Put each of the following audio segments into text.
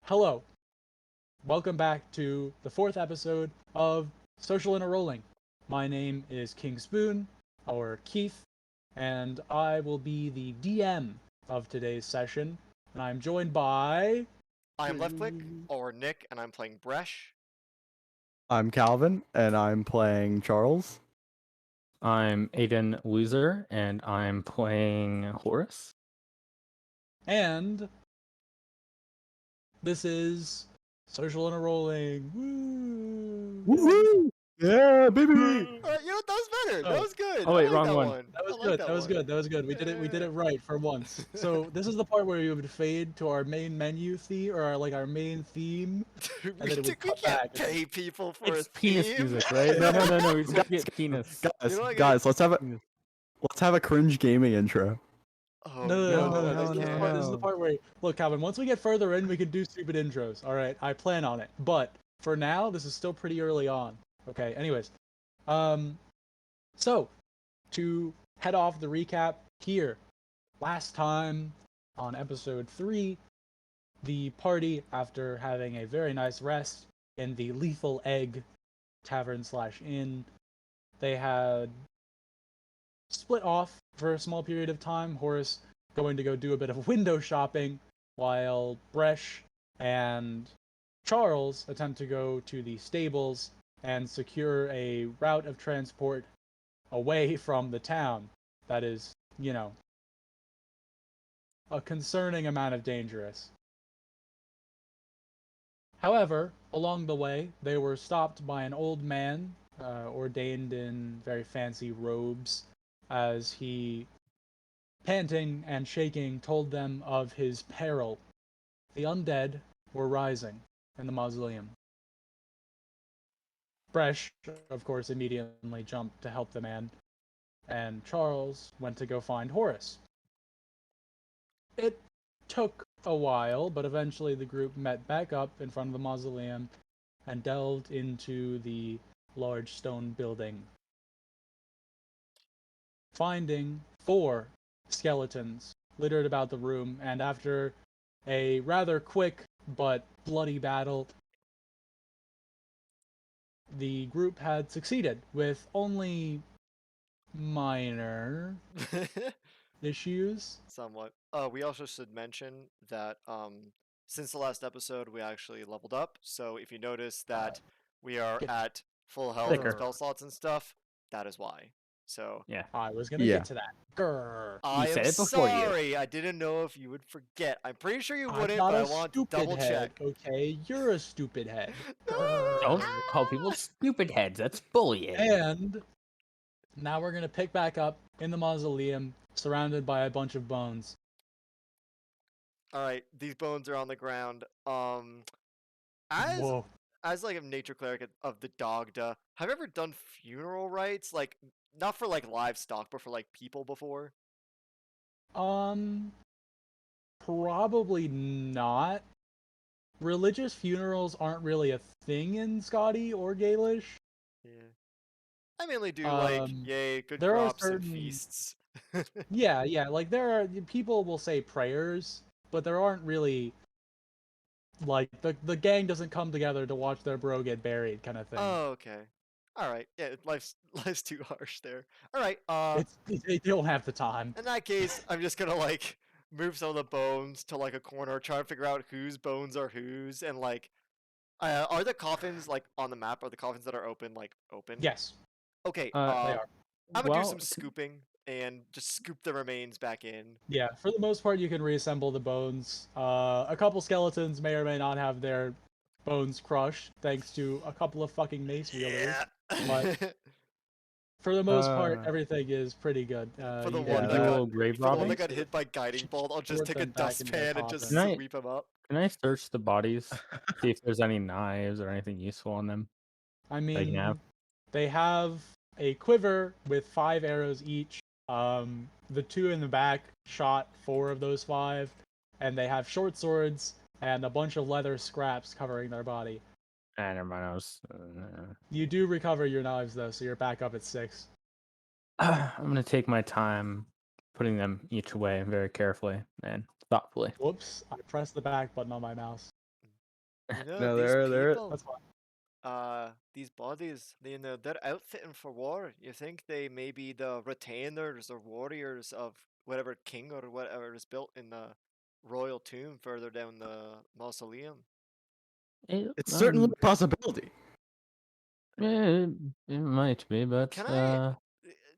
Hello, welcome back to the fourth episode of Social Interrolling. My name is King Spoon, or Keith, and I will be the DM of today's session. And I'm joined by. I'm Left Click, or Nick, and I'm playing Bresh. I'm Calvin, and I'm playing Charles. I'm Aiden Loser, and I'm playing Horace. And this is Social Interrolling. Woo! Woohoo! Yeah, baby! Alright, you know what? That was better. Oh. That was good. Oh, wait, I like wrong that one. That was I like good. that That was one. good. That was good. We did it right for once. So this is the part where we would fade to our main menu theme, or our main theme. we And then it would we cut can't back. pay people for It's a penis theme. music, right? No. We just get penis. Guys, You know what, guys, let's have Penis. a cringe gaming intro. Oh No. I This is the can't. part. This is the part where look, Calvin. Once we get further in, we can do stupid intros. All right, I plan on it. But for now, this is still pretty early on. Okay. Anyways, so to head off the recap here, last time on episode 3, the party, after having a very nice rest in the Lethal Egg Tavern/Inn, they had split off for a small period of time. Horace going to go do a bit of window shopping, while Bresh and Charles attempt to go to the stables and secure a route of transport away from the town that is, a concerning amount of dangerous. However, along the way, they were stopped by an old man, ordained in very fancy robes, as he, panting and shaking, told them of his peril. The undead were rising in the mausoleum. Bresh, of course, immediately jumped to help the man, and Charles went to go find Horace. It took a while, but eventually the group met back up in front of the mausoleum and delved into the large stone building, finding 4 skeletons littered about the room, and after a rather quick but bloody battle, the group had succeeded with only minor issues. Somewhat. We also should mention that since the last episode, we actually leveled up. So if you notice that we are Get at full health and thicker. spell slots and stuff, that is why. So Yeah. I was gonna Yeah. get to that. Grr. I said am it before you. sorry. I didn't know if you would forget. I'm pretty sure you I'm wouldn't, not but I a want to stupid double head, check. okay? You're a stupid head. Don't call people stupid heads. That's bullying. And now we're gonna pick back up in the mausoleum, surrounded by a bunch of bones. All right, these bones are on the ground. As Whoa. as like a nature cleric of the Dogda, have you ever done funeral rites? Like not for like livestock, but for like people before? Probably not. Religious funerals aren't really a thing in Scotty or Gaelish. Yeah. I mainly do like Um, yay, good there are crops and certain- feasts. Yeah, like there are people will say prayers, but there aren't really like the gang doesn't come together to watch their bro get buried kind of thing. Oh, okay. All right. Yeah, life's too harsh there. All right. They don't have the time. In that case, I'm just gonna like move some of the bones to like a corner, try to figure out whose bones are whose, and like, are the coffins like on the map? Are the coffins that are open like open? Yes, Okay. they are. I'm gonna do Well, some scooping and just scoop the remains back in. Yeah, for the most part, you can reassemble the bones. A couple skeletons may or may not have their bones crushed, thanks to a couple of fucking mace wielders. But for the most part, Uh, everything is pretty good. For the You one can, that do a got little grave For the one robbing. that got hit by guiding bolt, I'll just Sort take a them back into their dustpan and just coffin. sweep them up. Can I search the bodies? See if there's any knives or anything useful on them. I They can have. mean, they have a quiver with 5 arrows each. The 2 in the back shot 4 of those 5, and they have short swords and a bunch of leather scraps covering their body. Never mind. You do recover your knives though, so you're back up at 6. I'm gonna take my time putting them each away very carefully and thoughtfully. Whoops! I pressed the back button on my mouse. You know, No, these they're people, That's fine. these bodies, you know, they're outfitting for war. You think they may be the retainers or warriors of whatever king or whatever is built in the royal tomb further down the mausoleum. It, it's certainly a possibility. yeah, it might be, but Can I?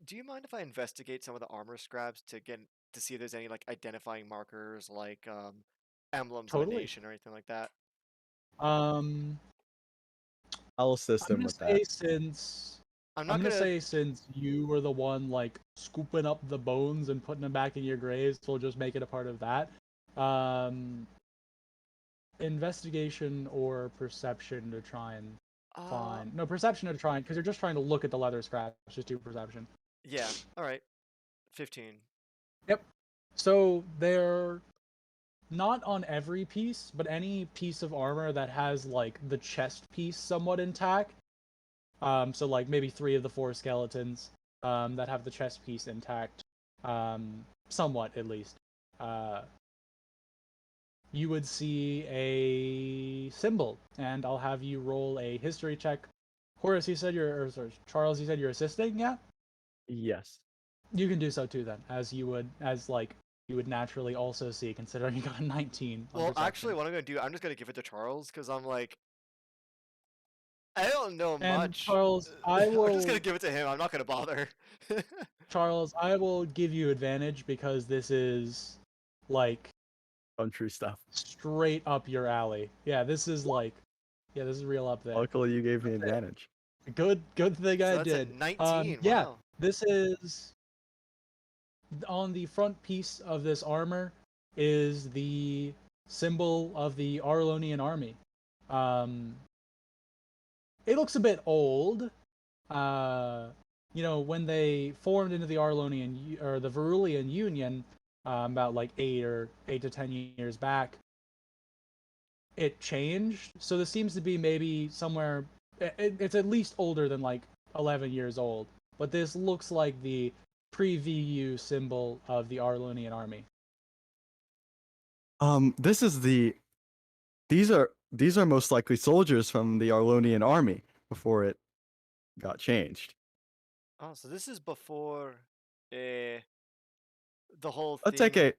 Do you mind if I investigate some of the armor scraps to get to see if there's any like identifying markers, like emblems of a Totally. nation or anything like that? Um, I'll assist I'm him gonna with that. say since I'm I'm not gonna gonna. say since you were the one like scooping up the bones and putting them back in your graves, we'll just make it a part of that. Um, Investigation or perception to try and Uh, find. No, perception to try and because you're just trying to look at the leather scraps. Just do perception. yeah. All right. 15. Yep. So they're not on every piece, but any piece of armor that has like the chest piece somewhat intact. So like maybe 3 of the 4 skeletons that have the chest piece intact, somewhat at least. Uh, you would see a symbol, and I'll have you roll a history check. Horace, you said or sorry, Charles, you said you're assisting, yeah? Yes. You can do so too then, as you would naturally also see, considering you got a 19 on Well, perception. actually, what I'm gonna do, I'm just gonna give it to Charles because I'm like, I don't know And much. Charles, I I'm just gonna will give it to him. I'm not gonna bother. Charles, I will give you advantage because this is like Country stuff. straight up your alley. Yeah, this is real up there. Luckily, you gave me advantage. Good thing So I that's a did. 19. Yeah, Wow. this is on the front piece of this armor is the symbol of the Arlonian army. Um, it looks a bit old. When they formed into the Arlonian or the Verulian Union, about like 8 to 10 years back, it changed. So this seems to be maybe somewhere. It's at least older than like 11 years old. But this looks like the pre-VU symbol of the Arlonian army. This is the. These are most likely soldiers from the Arlonian army before it got changed. Oh, so this is before the whole A thing. decade.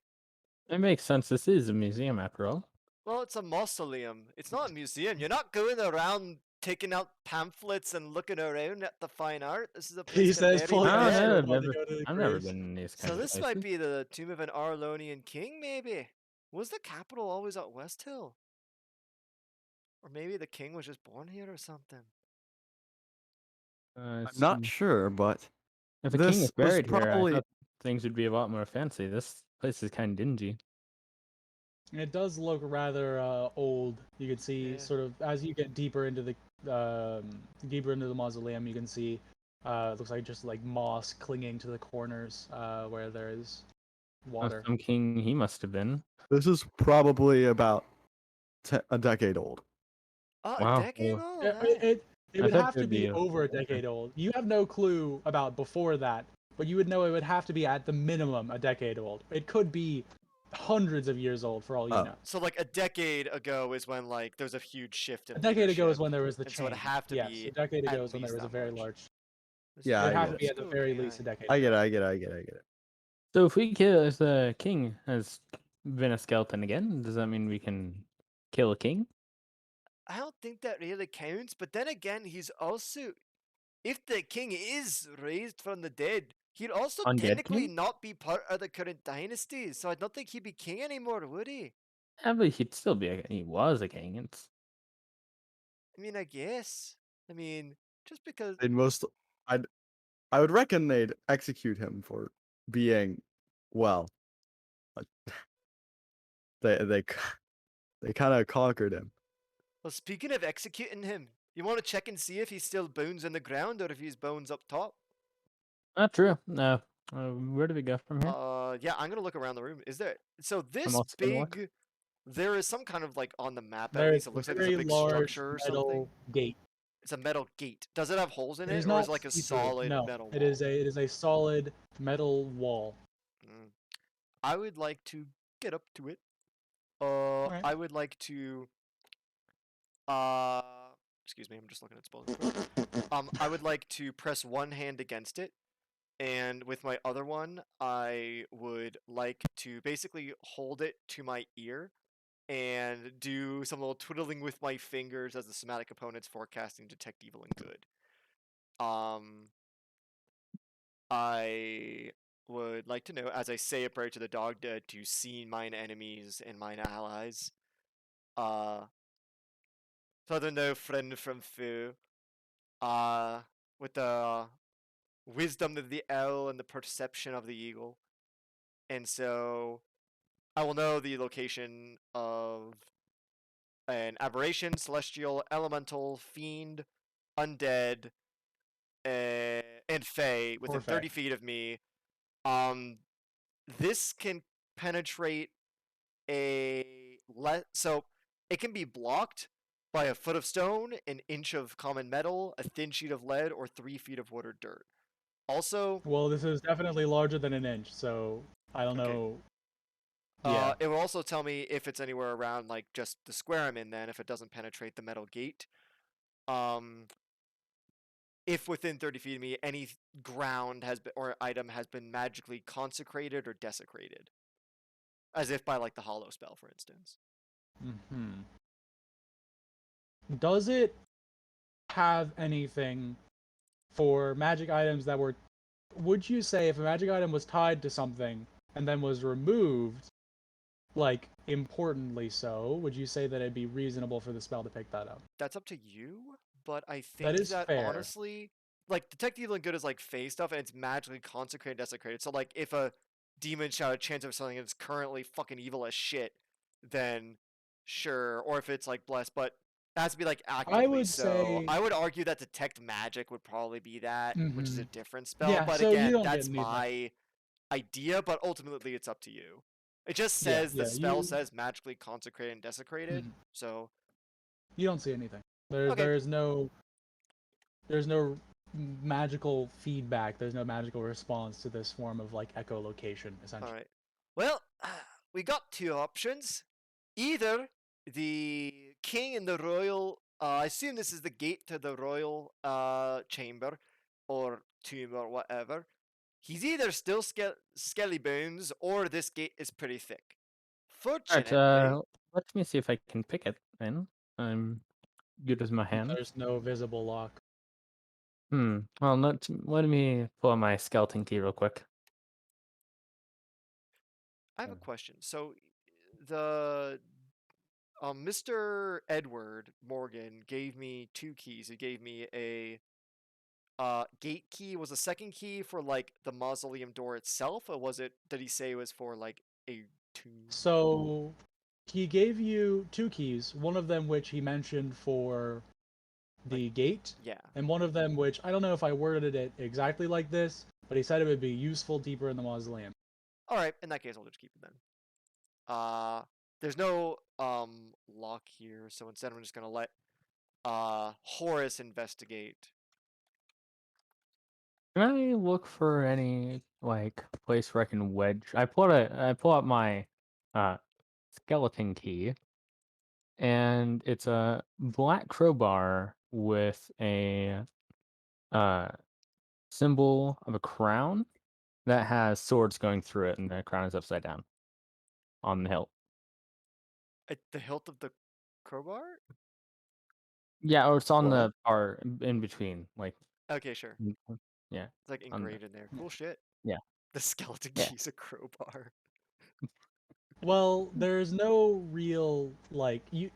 it makes sense. This is a museum after all. Well, it's a mausoleum. It's not a museum. You're not going around taking out pamphlets and looking around at the fine art. This is a place He to says, bury pulling the out Oh his dead. no, shirt while they go to the I've never graves. been in these So kinds of this places. might be the tomb of an Arlonian king, maybe. Was the capital always at West Hill? Or maybe the king was just born here or something. I'm not sure, but If a king this is was buried here, I probably. thought things would be a lot more fancy. This place is kind of dingy. It does look rather old. You can see Yeah. sort of as you get deeper into the mausoleum, you can see it looks like just like moss clinging to the corners where there is water. Some king he must have been. This is probably about a decade old. Oh, Wow. a decade Well, old, It, eh? it I would thought have it to would be be over a decade old. You have no clue about before that, but you would know it would have to be at the minimum a decade old. It could be hundreds of years old for all you Oh. know. So like a decade ago is when like there's a huge shift in A decade ago is leadership, when there was the and change. so it'd have to Yes, be a decade at ago is when there least was a that very much. large. Yeah, It would I have get to it. be at the very least a decade. I get it. So if we kill, if the king has been a skeleton again, does that mean we can kill a king? I don't think that really counts, but then again, he's also, if the king is raised from the dead, he'd also Undead technically king? not be part of the current dynasty, so I don't think he'd be king anymore, would he? Yeah, but he'd still be he was a king. It's I mean, I guess. I mean, just because. They'd most. I'd. I would reckon they'd execute him for being, well. uh, They they kind of conquered him. Well, speaking of executing him, you want to check and see if he's still bones in the ground or if he's bones up top? not true. No. Where do we go from here? Yeah, I'm gonna look around the room. Is there? So I'm this also gonna look. big, there is some kind of like on the map at There is least. It a looks like there's a very big large structure or metal something. gate. It's a metal gate. Does it have holes in It it, is or is not it like a see-through. solid No, metal wall? it is a solid metal wall. Mm. I would like to get up to it. Alright. I would like to Excuse me, I'm just looking at spells. I would like to press one hand against it, and with my other one, I would like to basically hold it to my ear and do some little twiddling with my fingers as the somatic opponent's forecasting detect evil and good. I would like to know, as I say a prayer to the dog dead, to see mine enemies and mine allies. Father, no friend from foe. With the wisdom of the owl and the perception of the eagle. And so I will know the location of an aberration, celestial, elemental, fiend, undead, and fey within Or fey. 30 feet of me. This can penetrate so it can be blocked by a foot of stone, an inch of common metal, a thin sheet of lead, or 3 feet of wood or dirt. Also, Well, this is definitely larger than an inch, so I don't Okay. know. Yeah. It will also tell me if it's anywhere around like just the square I'm in. Then, if it doesn't penetrate the metal gate, if within 30 feet of me, any ground has been or item has been magically consecrated or desecrated, as if by like the hollow spell, for instance. Hmm. Does it have anything for magic items that were? Would you say if a magic item was tied to something and then was removed, like importantly so, would you say that it'd be reasonable for the spell to pick that up? That's up to you, but I That think is that fair. honestly, like detect evil and good is like phase stuff, and it's magically consecrated, desecrated. So like, if a demon shot a chance of something that's currently fucking evil as shit, then sure. Or if it's like blessed, but it has to be like I actively would so. say. I would argue that detect magic would probably be that, which is Hmm. a different spell. Yeah. But So you again, don't get that's neither. my idea. But ultimately, it's up to you. It just Yeah. says the Yeah. spell says magically consecrated and desecrated. Mhm. So You don't see anything. There. okay. There's no. There's no magical feedback. There's no magical response to this form of like echolocation, essentially. Alright. Well, we got two options. Either the king and the royal, I assume this is the gate to the royal chamber or tomb or whatever. He's either still skelly bones or this gate is pretty thick. Alright, Fortunately, let me see if I can pick it then. I'm good with my hand. There's no visible lock. Well, let me pull out my skeleton key real quick. I have a question. So, the Mr. Edward Morgan gave me two keys. He gave me a gate key. Was a second key for like the mausoleum door itself, or was it? Did he say it was for like a tomb? So he gave you two keys, one of them which he mentioned for the gate, Yeah. and one of them which I don't know if I worded it exactly like this, but he said it would be useful deeper in the mausoleum. All right. In that case, I'll just keep it then. There's no lock here, so instead I'm just gonna let Horace investigate. Can I look for any like place where I can wedge? I pull out my skeleton key, and it's a black crowbar with a uh symbol of a crown that has swords going through it, and the crown is upside down on the hilt. At the hilt of the crowbar? Yeah, or it's on What? the part in between, like Okay, sure. yeah, It's like on the engraved in there. Yeah. Cool shit. yeah, The skeleton yeah. key's a crowbar. Well, there's no real like you.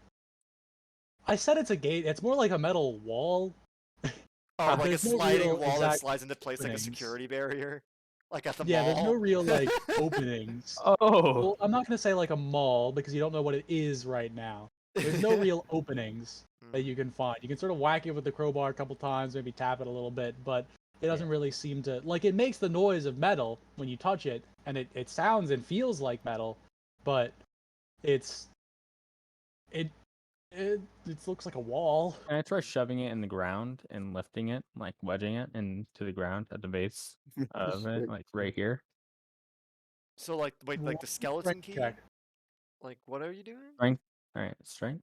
I said it's a gate. It's more like a metal wall. Oh, like a There's no sliding real wall that exact slides into place like a openings. security barrier, like at the Yeah, there's no mall. real like openings. Oh, Well, I'm not gonna say like a mall because you don't know what it is right now. There's no real openings that you can find. You can sort of whack it with the crowbar a couple times, maybe tap it a little bit, but it doesn't really seem to like it makes the noise of metal when you touch it, and it sounds and feels like metal, but it's it it looks like a wall. can I try shoving it in the ground and lifting it, like wedging it into the ground at the base of it, like right here? So like wait, like the skeleton Strength key? check. Like what are you doing? Strength. All right, strength.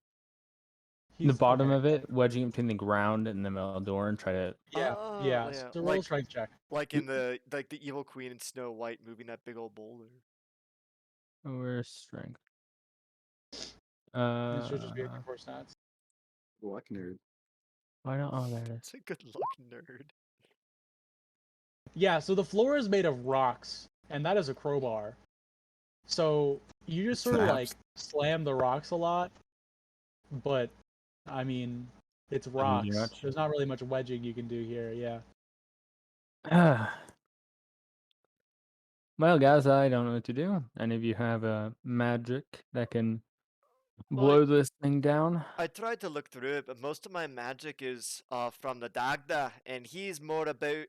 The bottom okay. of it, wedging it between the ground and the middle door, and try to. Yeah, Oh, yeah. yeah, So roll a strength check. like in the evil queen in Snow White moving that big old boulder. Where's strength? It should just be your core stats. Luck nerd. Why not? Oh, there it is. It's a good luck nerd. Yeah, so the floor is made of rocks, and that is a crowbar. So you just sort of like Snaps. slam the rocks a lot, but I mean, it's Doesn't do rocks. much. There's not really much wedging you can do here. Yeah. Well, guys, I don't know what to do. Any of you have a magic that can Well, blow this thing down? I tried to look through it, but most of my magic is from the Dagda, and he's more about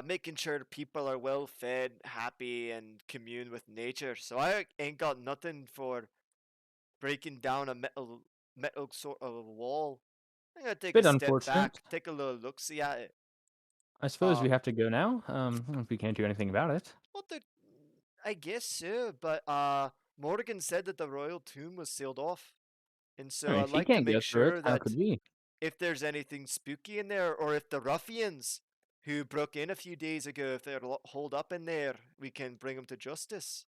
making sure people are well fed, happy, and commune with nature. So I ain't got nothing for breaking down a metal sort of wall. I'm gonna take Bit a step unfortunate. back, take a little look, see at it. I suppose we Uh, have to go now. If we can't do anything about it. Well, I guess so, but Morgan said that the royal tomb was sealed off, and I so mean, I'd if he like to can't make get through it, sure how that could we? if there's anything spooky in there, or if the ruffians who broke in a few days ago, if they're holed up in there, we can bring them to justice.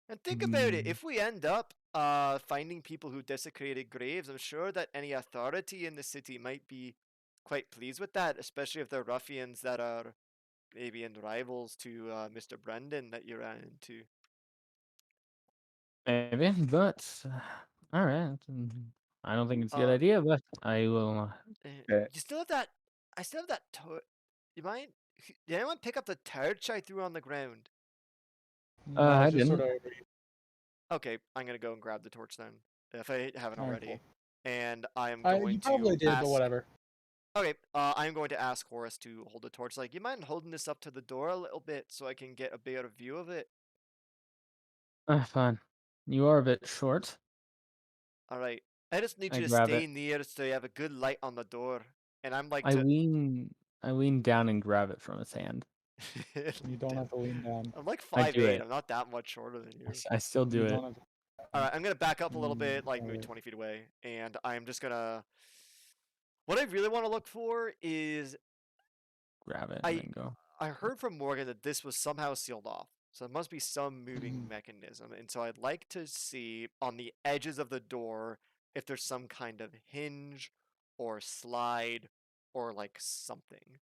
And think about it, Mm, if we end up finding people who desecrated graves, I'm sure that any authority in the city might be quite pleased with that, especially if they're ruffians that are maybe in rivals to Mr. Brendan that you ran into. maybe, but all right. I don't think it's a good Uh, idea, but I will. Okay. you still have that. I still have that. You mind? Did anyone pick up the torch I threw on the ground? No, I it's just sort didn't. of over you. Okay, I'm gonna go and grab the torch then, if I haven't All right, already. cool. And I am You going to probably did, but ask. whatever. Okay, I'm going to ask Horace to hold the torch. Like, you mind holding this up to the door a little bit so I can get a better view of it? Fine. You are a bit short. All right. I just need I you to grab stay it. near so you have a good light on the door. And I'm like I to. lean. I lean down and grab it from his hand. You don't have to lean down. I'm like I do 5'8". it. I'm not that much shorter than you. I still do You it. don't have to. All right, I'm gonna back up a little bit, like maybe Alright. 20 feet away, and I'm just gonna. What I really want to look for is Grab it and I then go. I heard from Morgan that this was somehow sealed off, so it must be some moving Mhm. mechanism, and so I'd like to see on the edges of the door if there's some kind of hinge or slide or like something,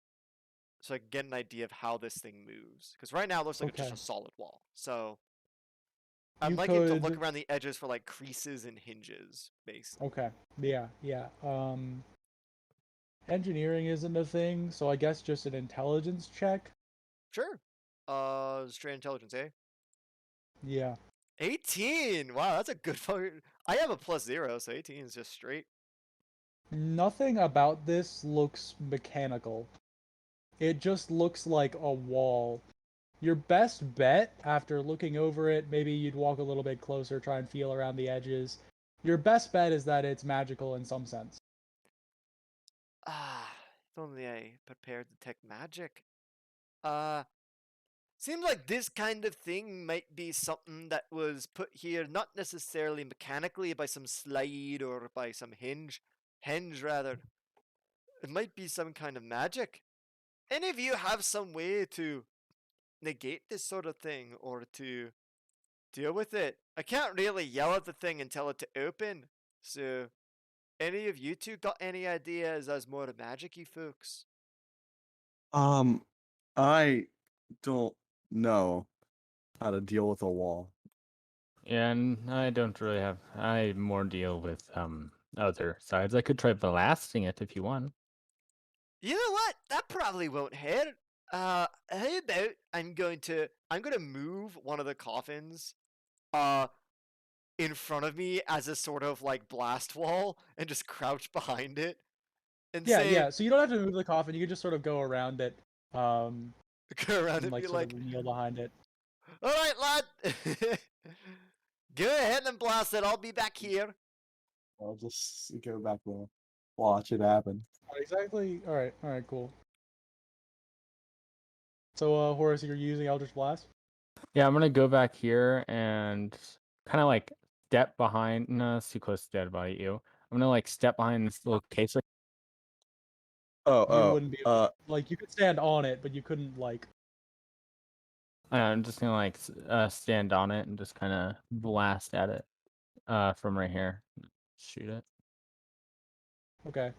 so I can get an idea of how this thing moves. Because right now it looks like it's just Okay. a solid wall, so. I'm You liking to look could. around the edges for like creases and hinges, basically. Okay. Yeah. Yeah. Engineering isn't a thing, so I guess just an intelligence check. Sure. Straight intelligence, eh? Yeah. 18. Wow, that's a good fucking. I have a +0, so 18 is just straight. Nothing about this looks mechanical. It just looks like a wall. Your best bet, after looking over it, maybe you'd walk a little bit closer, try and feel around the edges. Your best bet is that it's magical in some sense. Ah, if only I prepared to detect magic. Uh, Seems like this kind of thing might be something that was put here not necessarily mechanically by some slide or by some hinge rather. It might be some kind of magic. Any of you have some way to negate this sort of thing or to deal with it? I can't really yell at the thing and tell it to open. So, any of you two got any ideas as more magic-y folks? I don't know how to deal with a wall. Yeah, and I don't really have. I more deal with other sides. I could try blasting it if you want. You know what? That probably won't hurt. How about I'm going to move one of the coffins uh in front of me as a sort of like blast wall and just crouch behind it and Yeah, say yeah. So you don't have to move the coffin. You can just sort of go around it, go around and and be like sort of like, kneel behind it. "All right, lad. Go ahead and blast it. I'll be back here." I'll just go back there, watch it happen. Exactly. All right. All right. Cool. So, Horace, you're using Eldritch Blast. Yeah, I'm gonna go back here and kind of like step behind. No, it's too close to dead body. You. I'm gonna like step behind this little case. Like, You wouldn't be able like you could stand on it, but you couldn't like. I'm just gonna like stand on it and just kind of blast at it from right here. Shoot it. Okay.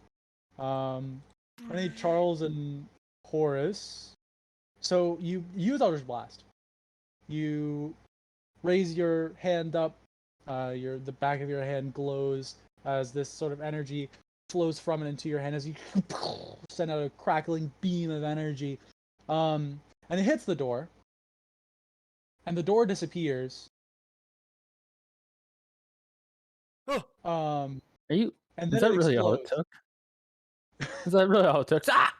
I need Charles and Horace. So you use Eldritch Blast. You raise your hand up. The back of your hand glows as this sort of energy flows from it into your hand as you send out a crackling beam of energy. And it hits the door. And the door disappears. Oh, Are you? And Is then that it really all it explodes took? Is that really all it took? Ah!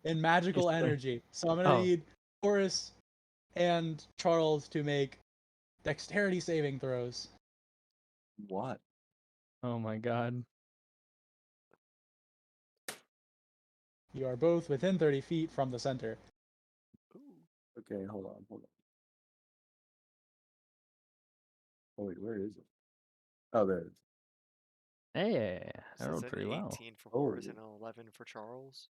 in magical Basically. energy. So I'm gonna Oh. need Horace and Charles to make dexterity saving throws. What? Oh my god. You are both within 30 feet from the center. Okay, hold on. Oh wait, where is it? Oh, there it is. Hey, I so rolled it's an pretty well. 18 for Horace Oh. and an 11 for Charles.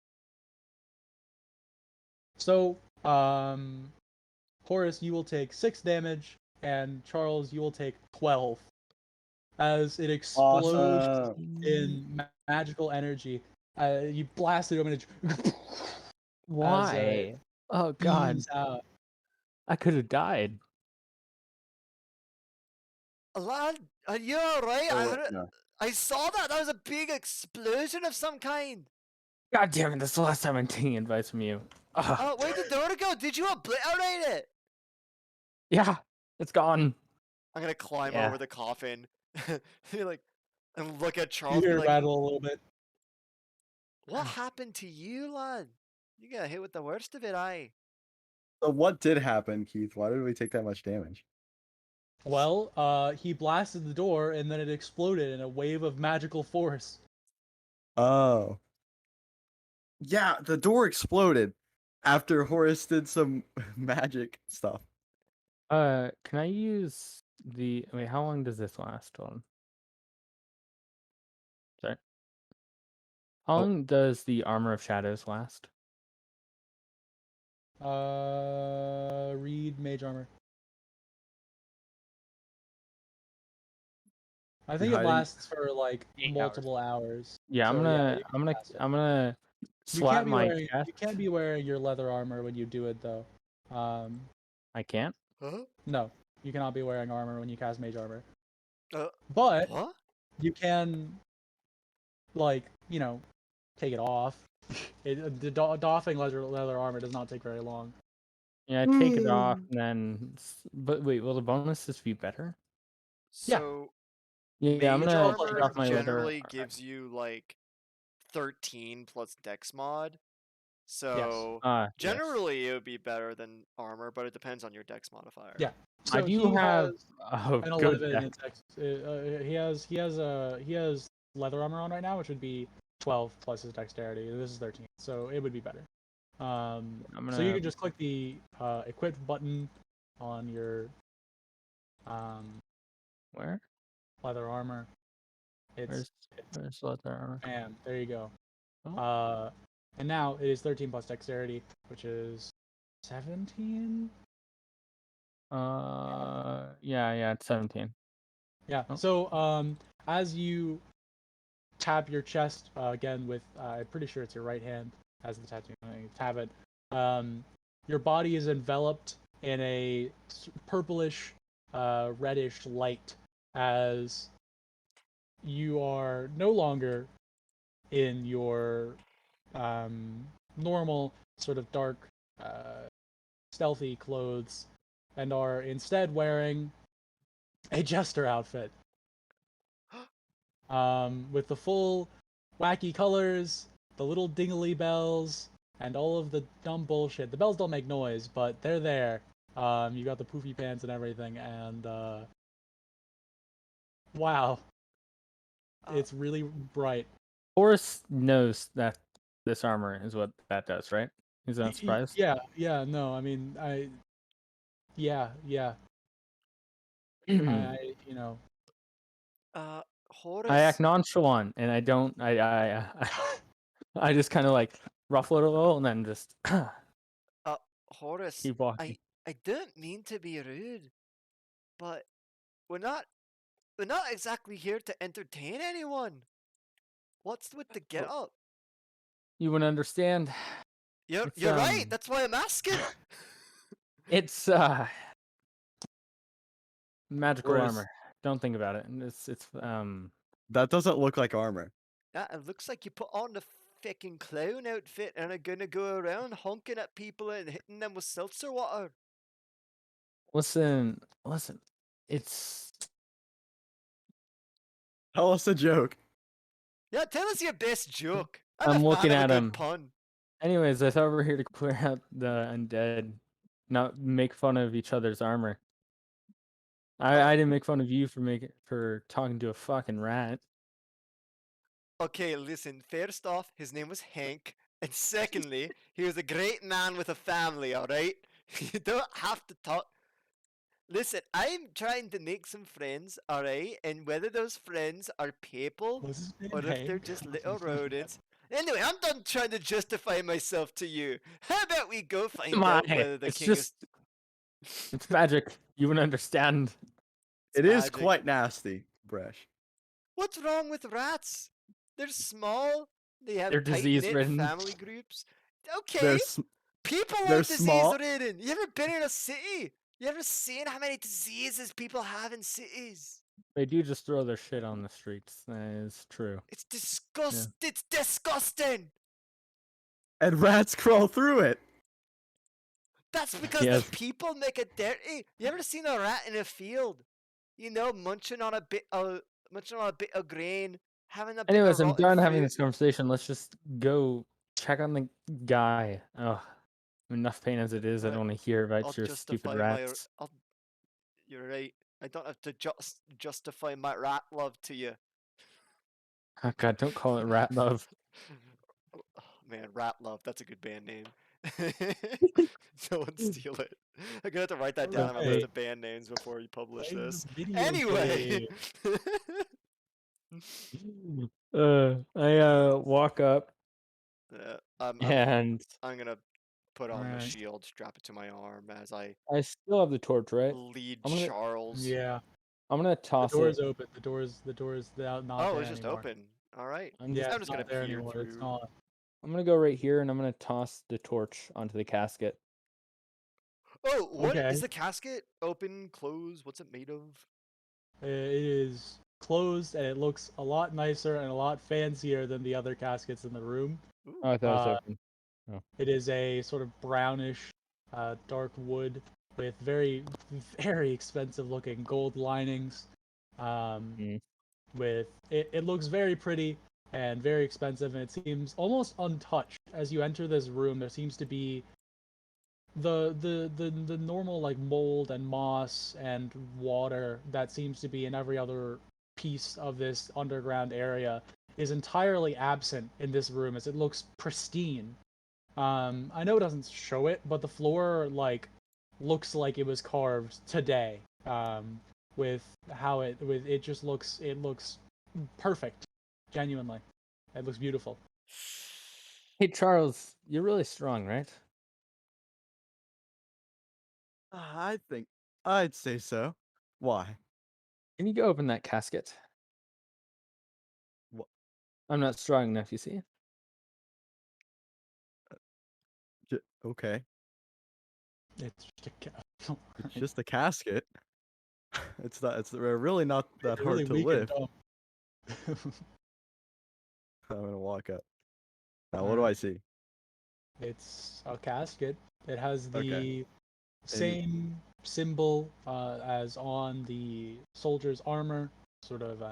So, Horace, you will take 6 damage, and Charles, you will take 12. As it explodes Awesome. in magical energy, you blast it open as Why? Oh god, beams out. I could have died. Lad, are you alright? Oh, wait, no. I saw that. That was a big explosion of some kind. God damn it! That's the last time I'm taking advice from you. Ugh. Oh, where'd the door go? Did you obliterate it? Yeah, it's gone. I'm gonna climb Yeah. over the coffin, be like, and look at You Charles. Be hear like, Rattle a little bit. what happened to you, lad? You got hit with the worst of it, aye. So what did happen, Keith? Why did we take that much damage? Well, he blasted the door, and then it exploded in a wave of magical force. Oh. Yeah, the door exploded after Horace did some magic stuff. Can I use the? Wait, how long does this last? Hold on. Sorry. How Oh. long does the Armor of Shadows last? Read Mage Armor. I You think it hiding? lasts for like 8 multiple hours. Yeah, So, I'm yeah, gonna, you I'm can gonna, cast it. I'm gonna You slap can't be my wearing chest. you can't be wearing your leather armor when you do it though. I can't. Huh? No, you cannot be wearing armor when you cast Mage Armor. Uh, But what? you can, like, take it off. The doffing leather armor does not take very long. Yeah, I take it off and then. But wait, will the bonuses be better? Yeah. So, Yeah, I'm mage gonna plus take armor off my leather. generally gives you like 13 plus dex mod. So, Yes. generally it would be better than armor, but it depends on your dex modifier. Yeah. I So do he have has a an good 11 in deck. dex. He has leather armor on right now, which would be 12 plus his dexterity. This is 13, so it would be better. So you can just click the equip button on your Where? leather armor. Where's leather armor? And there you go. Oh. And now it is 13 plus dexterity, which is 17. Yeah, it's 17. Yeah. Oh. So as you tap your chest again with I'm pretty sure it's your right hand as the tattoo. You tap it. Your body is enveloped in a purplish, reddish light as you are no longer in your normal sort of dark, stealthy clothes, and are instead wearing a jester outfit. With the full wacky colors, the little dingly bells, and all of the dumb bullshit. The bells don't make noise, but they're there. You got the poofy pants and everything, and wow, it's really bright. Horace knows that this armor is what that does, right? He's not surprised. Yeah, no, I mean, yeah. I Uh, I Horace. act nonchalant, and I don't. I just kind of like ruffle it a little, and then just Horace. keep walking. I didn't mean to be rude, but we're not exactly here to entertain anyone. What's with the get up? You wouldn't understand. You're right. That's why I'm asking. It's magical Whereas- armor. Don't think about it. It's That doesn't look like armor. Yeah, it looks like you put on the fucking clown outfit and are gonna go around honking at people and hitting them with seltzer water. listen. It's Tell us a joke. Yeah, tell us your best joke. I'm I'm a fan looking of a at good him. pun. Anyways, I thought we were here to clear out the undead, not make fun of each other's armor. I didn't make fun of you for talking to a fucking rat. Okay, listen. First off, his name was Hank, and secondly, he was a great man with a family. All right, you don't have to talk. Listen, I'm trying to make some friends, all right, and whether those friends are people What's his name? or if they're Hank? just little rodents. Anyway, I'm done trying to justify myself to you. How about we go find out My, whether the it's king just it's magic. You wouldn't understand. is It is magic? quite nasty, Bresh. What's wrong with rats? They're small. They have They're tight-knit disease-ridden. family groups. Okay, They're s- people they're are small. disease-ridden. You ever been in a city? You ever seen how many diseases people have in cities? They do just throw their shit on the streets. That is true. It's It's disgusting. And rats crawl through it. That's because Yes. the people make it dirty. You ever seen a rat in a field? You know, munching on a bit of grain, having a bit Anyways, of I'm rotten done fruit. having this conversation. Let's just go check on the guy. Ugh. Enough pain as it is. I Right. don't want to hear I'll about your stupid justify rats. You're right. I don't have to justify my rat love to you. Oh god, don't call it rat love. Oh, man, Rat Love. That's a good band name. Someone steal it. I'm gonna have to write that down on my list Alright. of band names before you publish Playing this. this video Anyway, I walk up I'm and gonna put on the Alright. shield, strap it to my arm as I I still have the torch, right? lead I'm gonna- Charles. Yeah. I'm gonna The toss door it. is open. The door's not Oh, there it's just anymore. open. All right. I'm Yeah, I'm it's just gonna not there peer anymore. It's through. not. I'm gonna go right here and I'm gonna toss the torch onto the casket. Oh, what is Okay. the casket? Open, close. What's it made of? It is closed and it looks a lot nicer and a lot fancier than the other caskets in the room. Ooh. Oh, I thought it was Uh, open. It is a sort of brownish, dark wood with very, very expensive looking gold linings. Mm. With it looks very pretty and very expensive, and it seems almost untouched. As you enter this room, there seems to be the normal like mold and moss and water that seems to be in every other piece of this underground area is entirely absent in this room, as it looks pristine. I know it doesn't show it, but the floor like looks like it was carved today. With how it just looks perfect, genuinely. It looks beautiful. Hey Charles, you're really strong, right? I think I'd say so. Why? Can you go open that casket? Wha- I'm not strong enough, you see. Okay. It's just a It's just a casket. It's not. It's really not that really hard to weak and lift. dumb. I'm gonna walk up. Now, what do I see? It's a casket. It has the Okay. same symbol as on the soldier's armor. Sort of,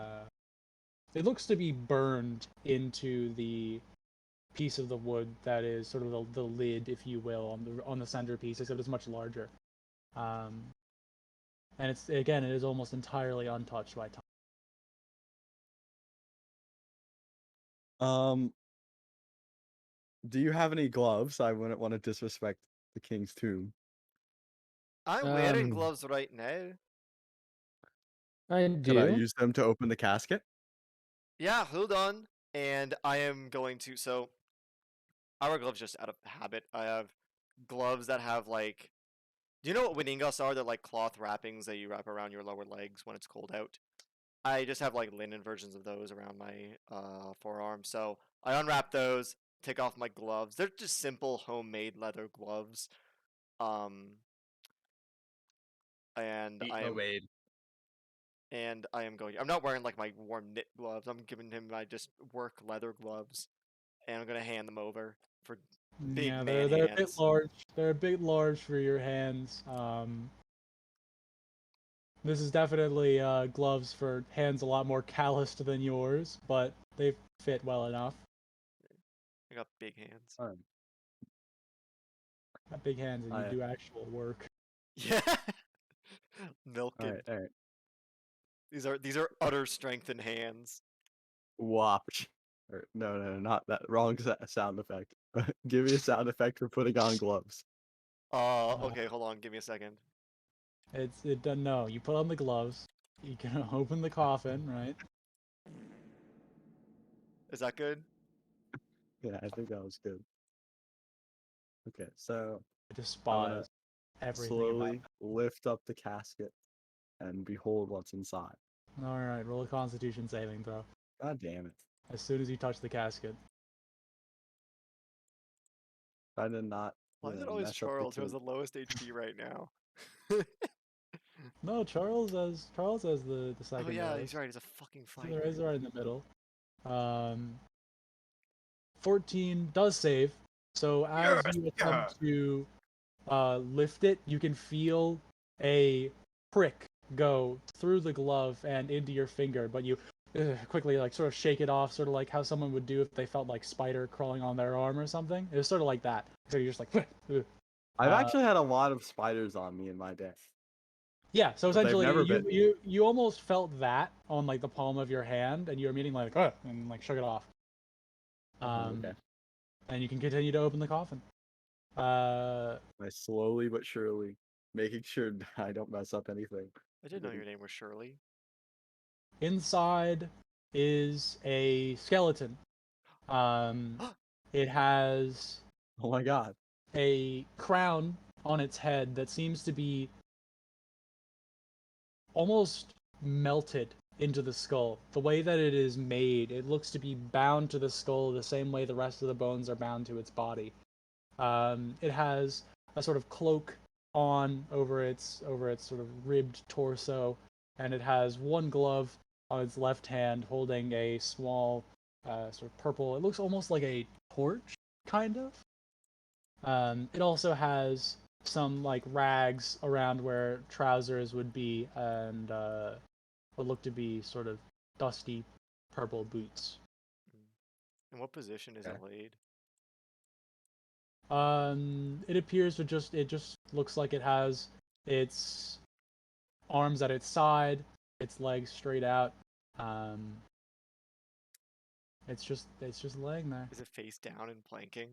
it looks to be burned into the piece of the wood that is sort of the lid, if you will, on the centerpiece, except it's much larger. And it's again, it is almost entirely untouched by time. Do you have any gloves? I wouldn't want to disrespect the king's tomb. I'm wearing Um, gloves right now. I Could I do. use them to open the casket? Yeah, hold on. And I am going to. So, I wear gloves just out of habit. I have gloves that have like. Do you know what winningas are? They're like cloth wrappings that you wrap around your lower legs when it's cold out. I just have like linen versions of those around my forearm. So I unwrap those, take off my gloves. They're just simple homemade leather gloves. Um, and Eat I no am Wade. and I am going. I'm not wearing like my warm knit gloves. I'm giving him my just work leather gloves, and I'm gonna hand them over for big Yeah, man they're a bit hands. large. They're a bit large for your hands. This is definitely gloves for hands a lot more calloused than yours, but they fit well enough. I got big hands. Alright. Got big hands and you I- do actual work. Yeah, milking. Alright. These are utter strengthened hands. Whop. No, not that. Wrong sound effect. Give me a sound effect for putting on gloves. Okay, hold on. Give me a second. It doesn't know. You put on the gloves. You can open the coffin, right? Is that good? Yeah, I think that was good. Okay, so I I'm gonna despise everything about slowly lift up the casket and behold what's inside. it. All right, roll a Constitution saving throw God damn it. as soon as you touch the casket. I did not Why is it always mess up the Charles who has king. the lowest HP right now? No, Charles has the Oh second yeah, he's lowest. right. He's a fucking He's fighter. right in the middle. 14 does save. So as you attempt to lift it, you can feel a prick go through the glove and into your finger, but you quickly like sort of shake it off, sort of like how someone would do if they felt like spider crawling on their arm or something. It was sort of like that. So you're just like, I've uh, actually had a lot of spiders on me in my day. yeah. So But they've essentially, never bitten me. you almost felt that on like the palm of your hand, and you were immediately like, and like shook it off. Okay. And you can continue to open the coffin. I slowly but surely making sure I don't mess up anything. I didn't know your name was Shirley. Inside is a skeleton. It has Oh my god. a crown on its head that seems to be almost melted into the skull. The way that it is made, it looks to be bound to the skull the same way the rest of the bones are bound to its body. It has a sort of cloak on over its sort of ribbed torso, and it has one glove on its left hand holding a small sort of purple. It looks almost like a torch, kind of. It also has some like rags around where trousers would be, and what look to be sort of dusty purple boots. In what position is it laid? It appears to it just looks like it has its arms at its side, its legs straight out. Um, it's just laying there. Is it face down and planking?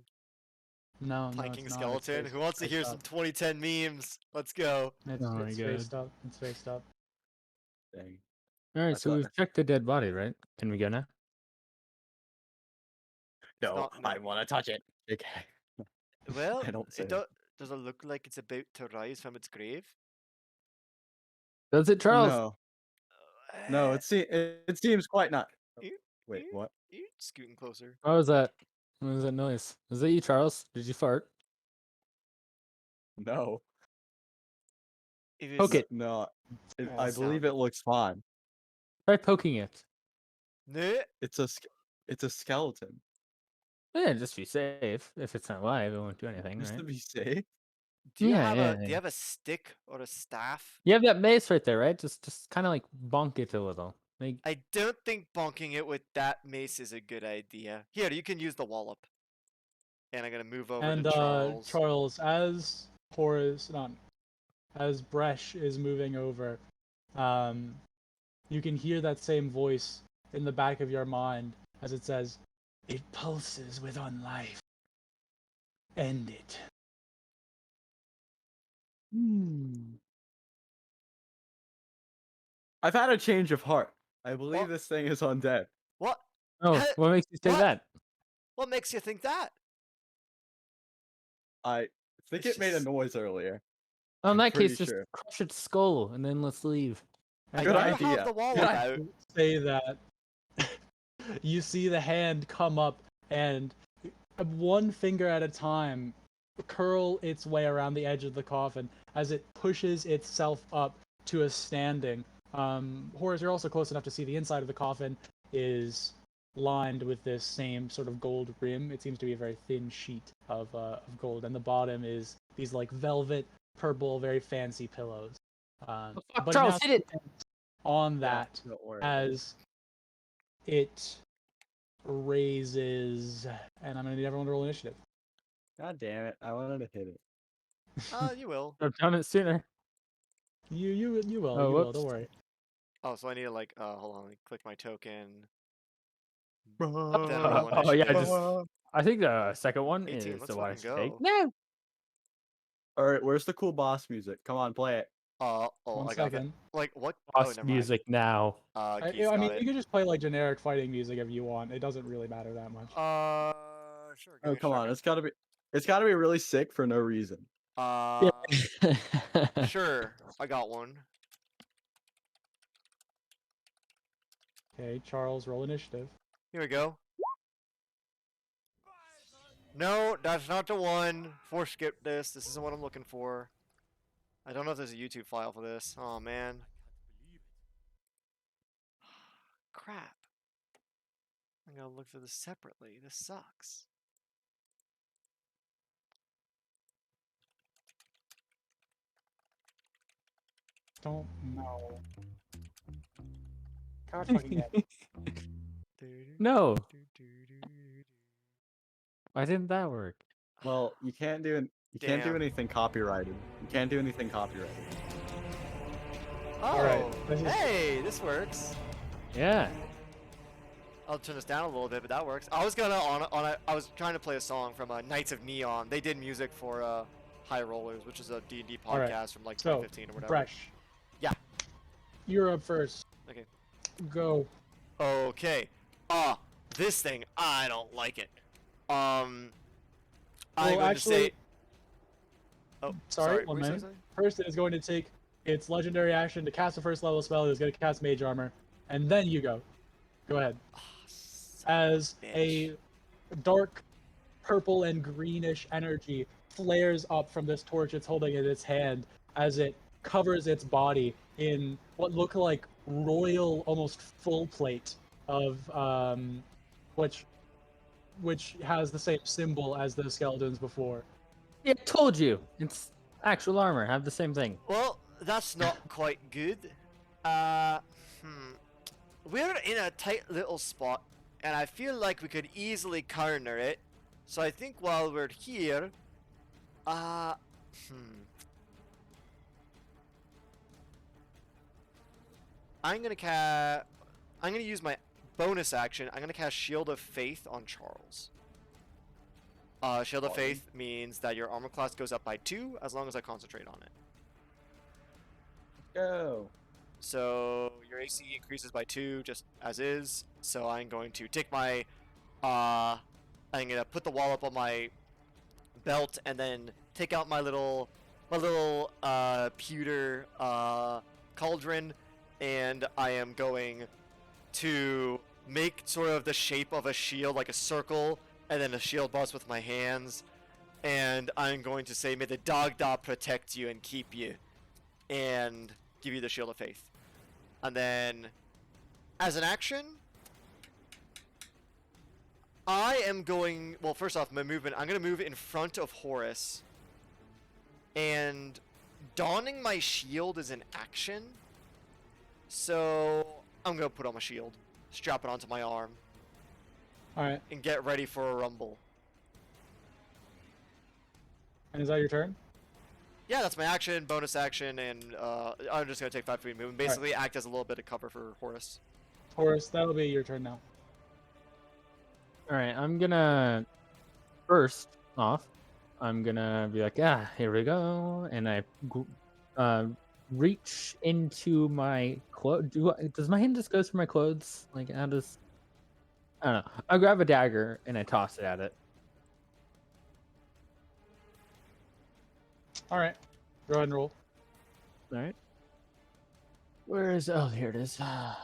No, Planking it's not. It's skeleton? Who wants to hear some up. 2010 memes? Let's go. It's, Oh my it's god. faced up. It's faced up. Dang. All right, That's so what- we've checked the dead body, right? Can we go now? No, not- no. I want to touch it. Okay. Well, I don't say it does it look like it's about to rise from its grave? Does it, Charles? No, it seems quite not. You, Wait, you, what? you scooting closer. What was that? What was that noise? Was that you, Charles? Did you fart? No. It Poke was. it. No. Oh, I believe it looks fine. Try poking it. No. It's a skeleton. Yeah, just be safe. If it's not live, it won't do anything, Just right? to be safe. Do you Yeah, have yeah, do you yeah. have a stick or a staff? You have that mace right there, right? Just kind of like bonk it a little. Like, I don't think bonking it with that mace is a good idea. Here, you can use the wallop. And I'm gonna move over And to Charles. Charles, as Horace, not as Bresh is moving over, you can hear that same voice in the back of your mind as it says, "It pulses with unlife. End it." Hmm. I've had a change of heart. I believe What? this thing is undead. What? Oh, Heh, what makes you say what? that? What makes you think that? I think It's it made a just- noise earlier. Well, in I'm that pretty case, just sure. crush its skull and then let's leave. I Good do idea. have the wall Can I about. say that you see the hand come up and one finger at a time curl its way around the edge of the coffin as it pushes itself up to a standing. Horace, you're also close enough to see the inside of the coffin is lined with this same sort of gold rim. It seems to be a very thin sheet of gold, and the bottom is these like velvet, purple, very fancy pillows. Fuck, But Charles, now hit it! on Yeah, that don't worry. as it raises, and I'm gonna need everyone to roll initiative. God damn it! I wanted to hit it. You will. I've done it sooner. You will, Oh, you will. whoops. Don't worry. Oh, so I need to like hold on, let me click my token. Then roll Oh, yeah, initiative. just. I think the second one 18, is let's the wise fucking take. go. No! All right, where's the cool boss music? Come on, play it. Oh, One I got it. second. Like what? Boss never music now. mind. I Keith mean, got you it. can just play like generic fighting music if you want. It doesn't really matter that much. Sure. Give Oh me a come on, second. it's gotta be really sick for no reason. Sure. I got one. Okay, Charles, roll initiative. Here we go. No, that's not the one. Skip this. This isn't what I'm looking for. I don't know if there's a YouTube file for this. Oh man. Crap. I'm gonna look for this separately. This sucks. Don't know. God fucking it. No. Why didn't that work? Well, you can't do Damn. anything copyrighted. You can't do anything copyrighted. Oh, Alright, this is- hey, this works. Yeah. I'll turn this down a little bit, but that works. I was gonna I was trying to play a song from Knights of Neon. They did music for High Rollers, which is a D&D podcast Alright, from like So, 2015 or whatever. Fresh. Yeah. You're up first. Okay. Go. Okay. This thing, I don't like it. I'm Well, going to actually- say. Oh, Sorry, what one were you minute. saying? First, it is going to take its legendary action to cast a first level spell. It's going to cast Mage Armor, and then you go. Go ahead. As a dark purple and greenish energy flares up from this torch it's holding in its hand as it covers its body in what look like royal, almost full plate of which has the same symbol as the skeletons before. Yeah, told you. It's actual armor. Have the same thing. Well, that's not quite good. We're in a tight little spot, and I feel like we could easily counter it. So I think while we're here, I'm gonna use my bonus action. I'm gonna cast Shield of Faith on Charles. Shield of Faith means that your armor class goes up by 2 as long as I concentrate on it. Go. So your AC increases by 2 just as is. So I'm going to take my I'm gonna put the wall up on my belt and then take out my little pewter cauldron, and I am going to make sort of the shape of a shield, like a circle, and then a shield boss with my hands. And I'm going to say, may the Dagda protect you and keep you, and give you the Shield of Faith. And then, as an action, I am going, well, first off, my movement, I'm going to move in front of Horus. And donning my shield is an action. So, I'm going to put on my shield, strap it onto my arm, Alright, and get ready for a rumble. and is that your turn? Yeah, that's my action, bonus action, and I'm just going to take 5 feet movement. Basically, act as a little bit of cover for Horus. Horus, that'll be your turn now. Alright, I'm gonna. First off, I'm gonna be like, here we go. And I reach into my clothes. Does my hand just go through my clothes? Like, how does? I don't know. I grab a dagger and I toss it at it. All right. Go ahead and roll. All right. Where is? Oh, here it is. All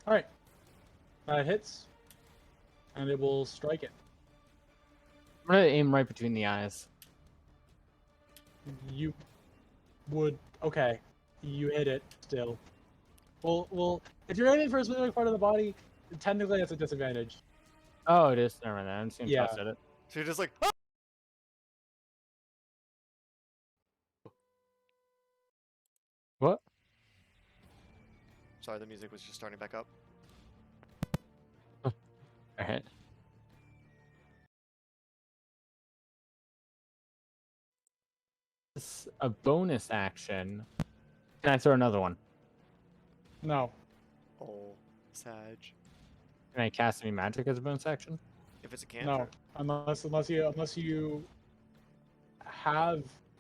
right. That hits, and it will strike it. I'm gonna aim right between the eyes. You would okay. You hit it still. Well, if you're aiming for a specific part of the body, technically that's a disadvantage. Oh, it is. Never mind. I'm just gonna Yeah. toss at it. So you're just like, "Ah!" What? Sorry, the music was just starting back up. All right. This a bonus action. Can I throw another one? No. Oh, Sag. Can I cast any magic as a bonus action? If it's a cantrip. No. Unless you have a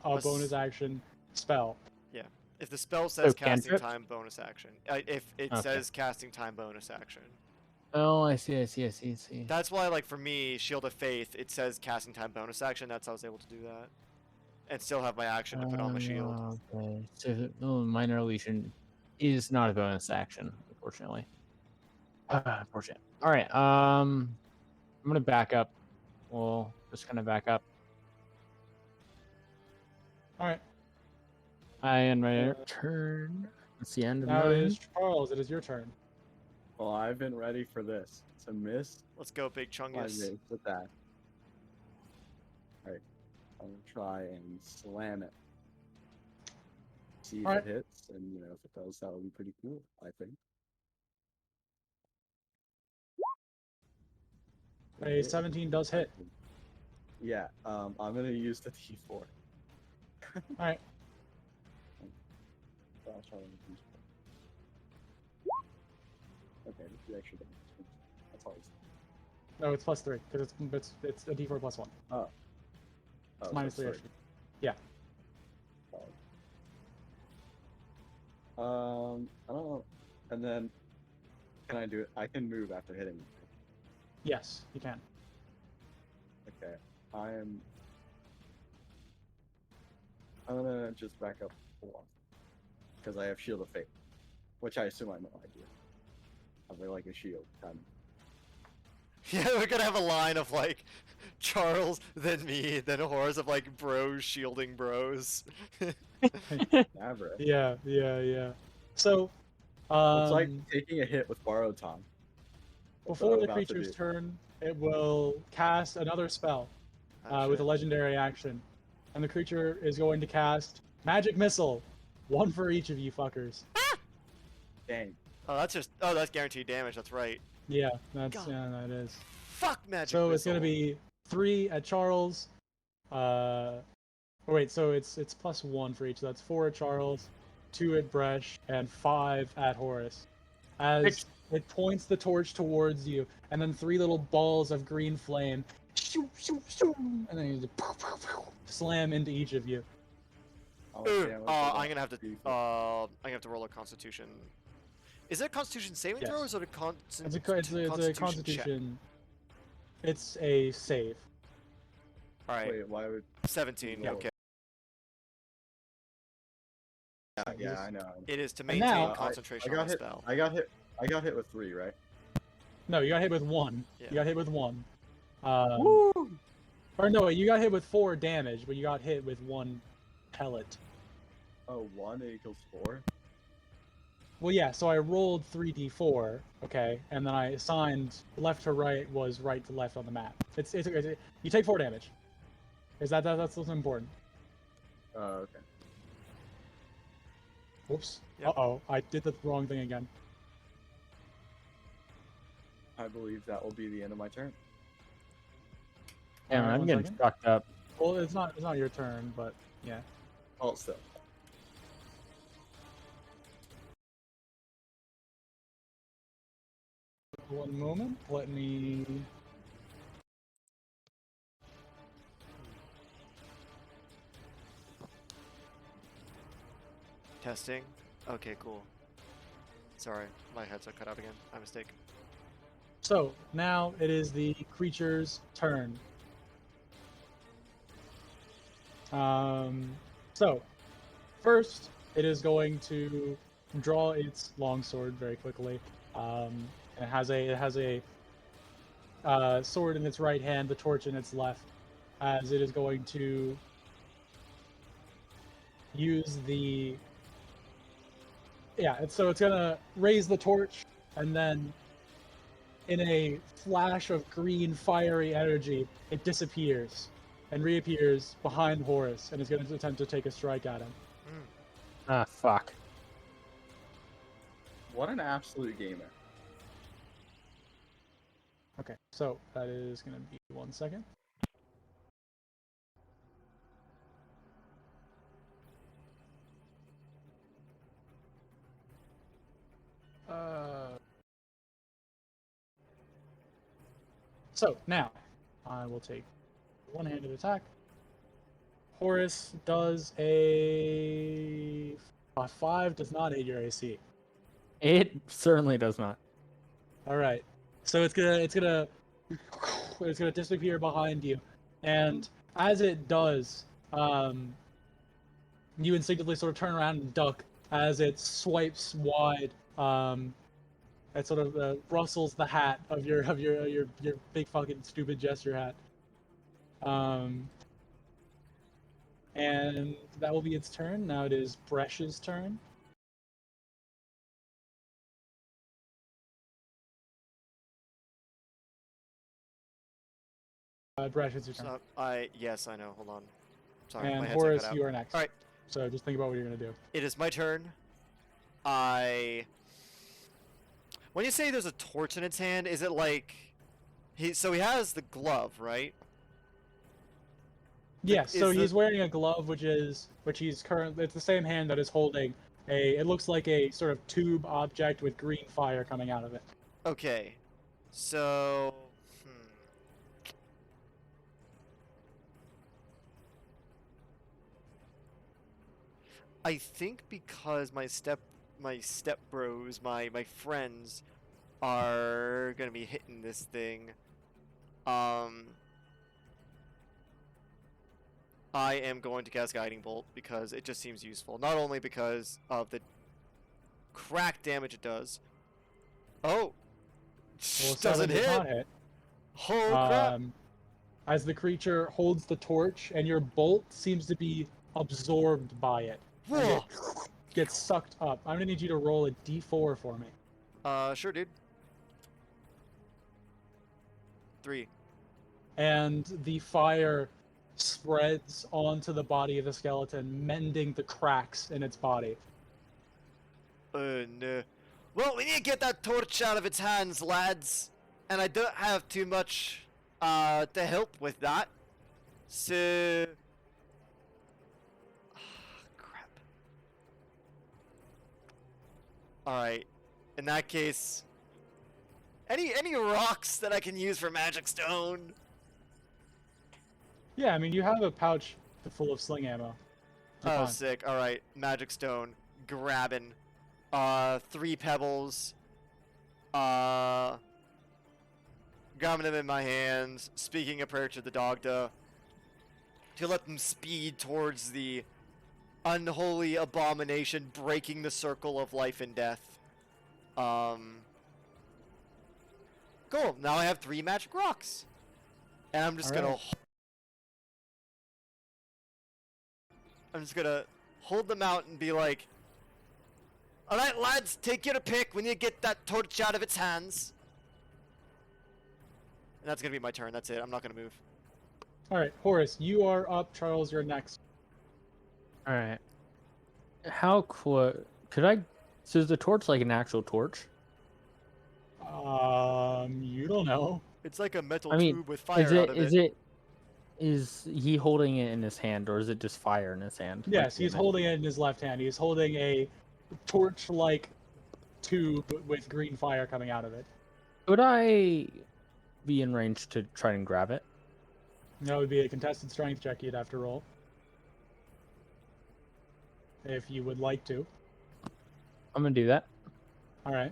Unless- bonus action spell. If the spell says casting cantrip? time bonus action. If it Okay. says casting time bonus action. Oh, I see. That's why, like, for me, Shield of Faith, it says casting time bonus action. That's how I was able to do that. And still have my action to put on my shield. Okay. So, minor illusion is not a bonus action, unfortunately. Unfortunate. All right. I'm gonna back up. We'll just kind of back up. All right. I end my turn. It's the end of Now it mine. is Charles. It is your turn. Well, I've been ready for this. It's a miss. Let's go, Big I Chungus. miss with that. Alright. I'm gonna try and slam it. See if Alright. it hits, and if it does, that would be pretty cool, I think. It A hit. 17 does hit. Yeah, I'm gonna use the D4. All right. I'll try and use it. Okay, the extra damage. That's always. No, it's +3 because it's a D4 +1. Oh. It's Oh, minus so 3 it's extra. Yeah. I don't know. And then, can I do it? I can move after hitting. Yes, you can. Okay, I'm gonna just back up one because I have Shield of Fate, which I assume I know I do. I have like a shield kind of. Yeah, we're gonna have a line of, like, Charles, then me, then a horse of, like, bros shielding bros. Never. Yeah. So, It's like taking a hit with borrowed time. That's what before I'm the about to creature's do. turn, it will cast another spell Oh, with a shit. legendary action, and the creature is going to cast Magic Missile, one for each of you fuckers. Dang. Oh, that's guaranteed damage, that's right. Yeah, that is. Fuck magic So it's missile. gonna be 3 at Charles. Wait, so it's +1 for each. So that's 4 at Charles, 2 at Bresh, and 5 at Horace. As it points the torch towards you, and then 3 little balls of green flame, shoo, shoo, shoo, and then you just slam into each of you. How much damage does that I'm gonna have to do for- roll a Constitution. Is it a Constitution saving throw, or is it a It's a Constitution check? Constitution. It's a save. All right, Wait, why would? 17. Yeah. Okay, Yeah, I know. it is to And maintain now- concentration I got on the hit. spell. I got hit with 3, right? No, you got hit with 1. Yeah. You got hit with 1. Or no, you got hit with 4 damage, but you got hit with 1 pellet. Oh, 1 equals 4. Well, yeah, so I rolled 3d4, okay, and then I assigned left to right was right to left on the map. It's you take 4 damage. That's what's important. Okay. Whoops. Yep. Uh-oh, I did the wrong thing again. I believe that will be the end of my turn. Damn, Alright, I'm one getting second. fucked up. Well, it's not your turn, but yeah. Hold still. One moment. Let me. Testing. Okay, cool. Sorry, my headset cut out again. My mistake. So now it is the creature's turn. So first it is going to draw its longsword very quickly. It has a sword in its right hand, the torch in its left, as it is going to use the so it's gonna raise the torch, and then in a flash of green fiery energy, it disappears and reappears behind Horus, and is going to attempt to take a strike at him. Ah, fuck. What an absolute gamer. Okay, so that is going to be 1 second. So now I will take one-handed attack. Horus does a 5, does not aid your AC. It certainly does not. All right, so it's gonna disappear behind you, and as it does, you instinctively sort of turn around and duck as it swipes wide. It sort of rustles the hat of your big fucking stupid gesture hat. And that will be its turn. Now it is Bresh's turn. Bresh, it's your turn. Yes, I know. Hold on. Sorry, And my headset Horus, cut out. you are next. All right. So just think about what you're gonna do. It is my turn. When you say there's a torch in its hand, is it like so he has the glove, right? Yes. So is he's the- wearing a glove, which he's currently. It's the same hand that is holding a. It looks like a sort of tube object with green fire coming out of it. Okay. So, I think because my step bros, my friends are gonna be hitting this thing. I am going to cast Guiding Bolt because it just seems useful. Not only because of the crack damage it does. Oh, Well, doesn't 7 does hit. not hit. Oh crap! As the creature holds the torch, and your bolt seems to be absorbed by it. And Whoa! it gets sucked up. I'm gonna need you to roll a d4 for me. Sure, dude. 3. And the fire spreads onto the body of the skeleton, mending the cracks in its body. No. Well, we need to get that torch out of its hands, lads. And I don't have too much to help with that. So crap. Alright. In that case, any rocks that I can use for magic stone? Yeah, I mean, you have a pouch full of sling ammo. You're Oh, fine. sick. Alright. Magic stone. Grabbing. 3 pebbles. Grabbing them in my hands. Speaking a prayer to the Dogda. To let them speed towards the unholy abomination breaking the circle of life and death. Cool. Now I have 3 magic rocks. And I'm just gonna hold them out and be like, alright lads, take your pick. We need to get that torch out of its hands. And that's gonna be my turn. That's it. I'm not gonna move. Alright, Horus, you are up. Charles, you're next. All right. How close could I? So is the torch like an actual torch? You don't know. It's like a metal I mean, tube with fire out of it. Is he holding it in his hand, or is it just fire in his hand? like Yes, the he's image? holding it in his left hand. He's holding a torch-like tube with green fire coming out of it. Could I be in range to try and grab it? That would be a contested strength check you'd have to roll. if you would like to. I'm gonna do that. All right.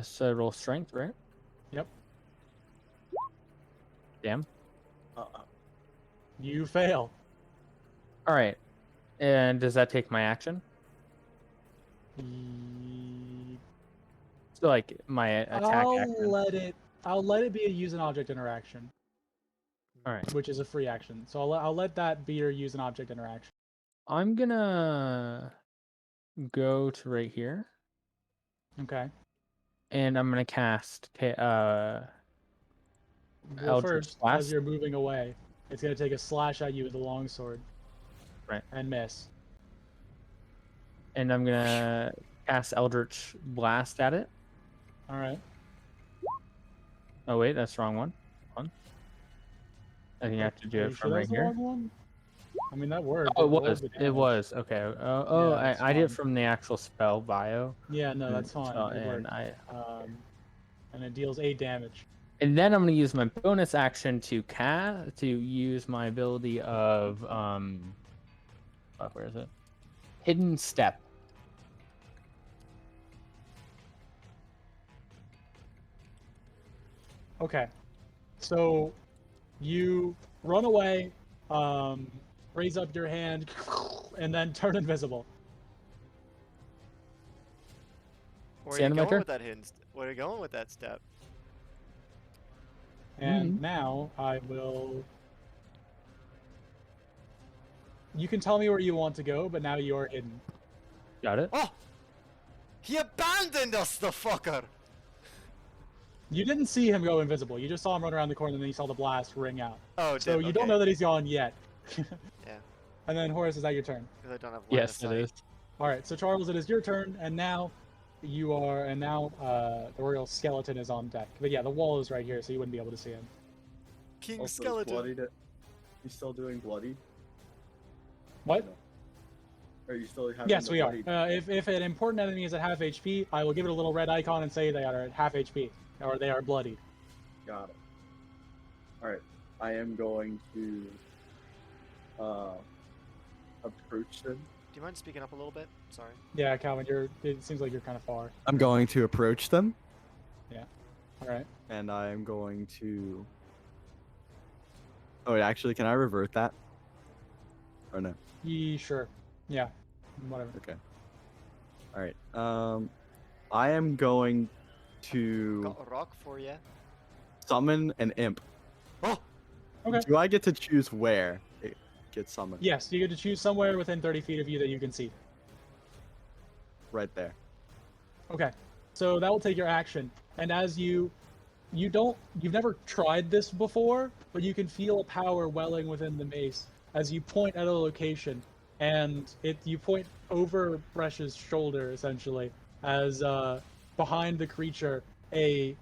So roll strength, right? Yep. Damn. You fail. All right. And does that take my action? Ye- So like my attack action. I'll let it be a use an object interaction, All right. which is a free action. So I'll let that be your use an object interaction. I'm gonna go to right here, Okay. and I'm gonna cast Well, Eldritch first, Blast. as you're moving away, it's gonna take a slash at you with a longsword. Right. And miss. And I'm gonna cast Eldritch Blast at it. All right. Oh wait, that's the wrong one. Hold on. I think I have to do Are it you from sure right that's the here. wrong one? I mean, that worked. Oh, it rolled was. the It damage. was. Okay. Yeah, it's I did it fine. from the actual spell bio. Yeah, no, that's fine. So, It and worked. And it deals 8 damage. and then I'm gonna use my bonus action to use my ability of fuck, where is it? Hidden Step. Okay. So you run away, raise up your hand, and then turn invisible. Where are See you end of my going turn? with that Where are you going with that step? And now I will. You can tell me where you want to go, but now you're hidden. Got it. Oh! He abandoned us, the fucker! You didn't see him go invisible. You just saw him run around the corner, and then you saw the blast ring out. Oh, So you don't okay. know that he's gone yet. Yeah, And then Horace, is that your turn? because I don't have line of Yes, it sight. is. All right. So Charles, it is your turn, and now the royal skeleton is on deck. But yeah, the wall is right here, so you wouldn't be able to see him. King Also, Skeleton. You still doing bloody? What? No. Are you still having Yes, the we are. bloody? If an important enemy is at half HP, I will give it a little red icon and say they are at half HP, or they are bloodied. Got it. Alright. I am going to approach them. Do you mind speaking up a little bit? Sorry. Yeah, Calvin, it seems like you're kind of far. I'm going to approach them, All right. and I am going to. Oh, wait, actually, can I revert that? Or no? Sure. Yeah. Whatever. Okay. Alright. I am going to Got a rock for you. summon an imp. Oh! Okay. Do I get to choose where it gets summoned? Yes, you get to choose somewhere within 30 feet of you that you can see. Right there. Okay. So that will take your action. And as you've never tried this before, but you can feel a power welling within the mace as you point at a location, and you point over Bresh's shoulder essentially, as behind the creature a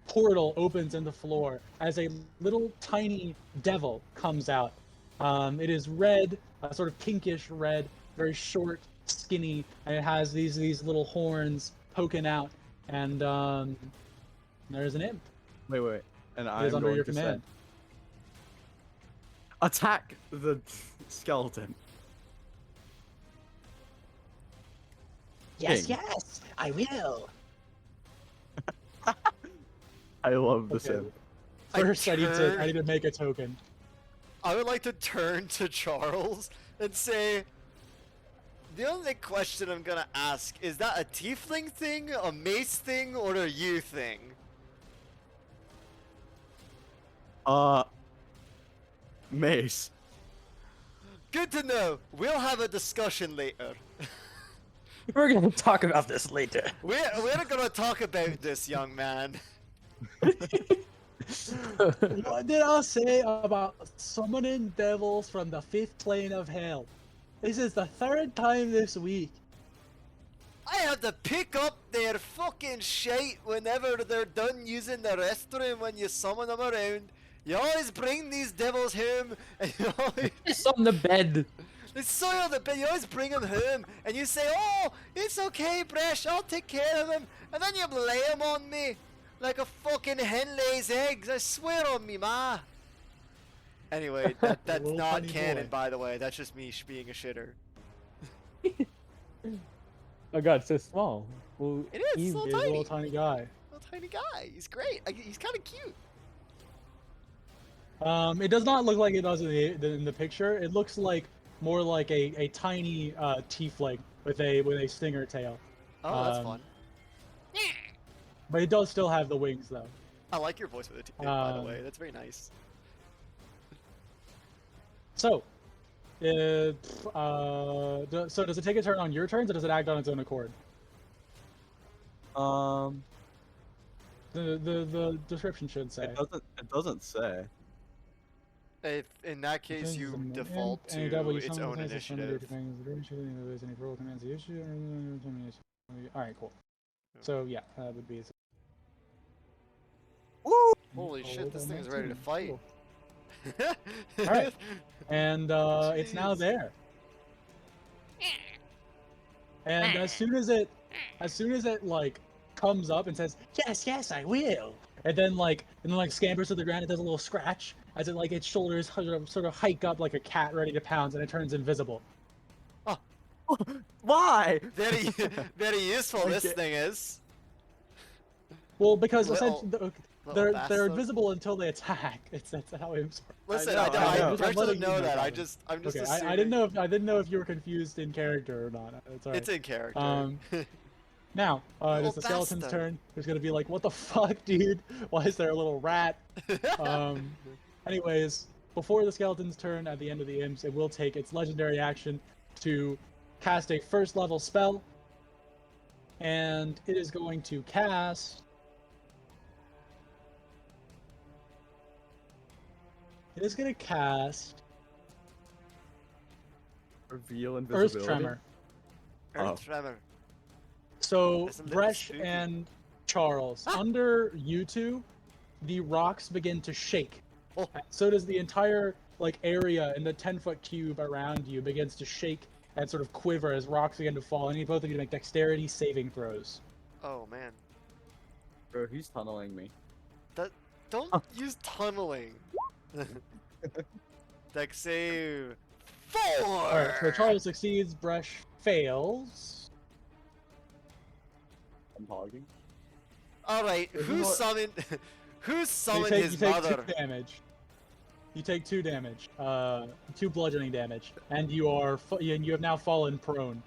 portal opens in the floor as a little tiny devil comes out. It is red, sort of pinkish red, very short, skinny, and it has these little horns poking out, and there's an imp. Wait. And It I'm is under going your to command. attack the skeleton. Yes, King. yes, I will. I love the Okay. sim. First, I need to make a token. I would like to turn to Charles and say, the only question I'm gonna ask, is that a tiefling thing, a mace thing, or a you thing? Mace. Good to know. We'll have a discussion later. We're gonna talk about this later. We're gonna talk about this, young man. What did I say about summoning devils from the 5th plane of hell? This is the 3rd time this week. I have to pick up their fucking shite whenever they're done using the restroom when you summon them around. You always bring these devils home, and you always... It's on the bed. They soil the bed, you always bring them home, and you say, oh, it's okay, Bresh, I'll take care of them, and then you lay them on me, like a fucking hen lays eggs, I swear on me, ma. Anyway, that's Little not tiny canon, boy. by the way. That's just me being a shitter. Oh god, it's so small. Well, It is, you- so He's a little tiny guy. Little tiny guy. He's great. He's kind of cute. It does not look like it does in the picture. It looks like more like a tiny tiefling with a stinger tail. Oh, that's Um, fun. But it does still have the wings though. I like your voice with it, by the way. That's very nice. So, so does it take a turn on your turns, or does it act on its own accord? The description should say. It doesn't say. If in that case you Changes in default imp, any to double, you its summon own the things that summon initiative. your things, the range, any pro commands the issue. All right, cool. Yeah. So yeah, that would be. Woo! Holy shit, Hold this on thing my is ready to team. fight. Cool. Alright. And it's now Jeez. there. And as soon as it like comes up and says, yes, I will. And then scampers to the ground, it does a little scratch as it like its shoulders sort of hike up like a cat ready to pounce, and it turns invisible. Why? Very, very useful this Okay. thing is. Well, because Little- essentially little they're bastard. invisible until they attack. That's how imps work. Listen, know, I I know. personally I'm letting you know know, that. Calvin. I'm just Okay, assuming. I didn't know if you were confused in character or not. It's alright. It's in character. Now, it Little is the skeleton's bastard. turn. There's gonna be like, what the fuck, dude? Why is there a little rat? Anyways, before the skeleton's turn at the end of the imps, it will take its legendary action to cast a first level spell. And it is going to cast. It is going to cast Reveal Earth invisibility. Tremor. Oh. Earth Tremor. So, That's a little Bresh spooky. and Charles, under you two, the rocks begin to shake. Oh. So does the entire area in the 10-foot cube around you begins to shake and sort of quiver as rocks begin to fall. And you both need to make dexterity saving throws. Oh man. Bro, he's tunneling me. Don't use tunneling. Dex save 4. All right, so Charles succeeds, Bresh fails. I'm hogging. All right, This is who what- summoned? Who You summoned take, his you take mother? 2 damage. You take 2 damage, 2 bludgeoning damage, and you have now fallen prone.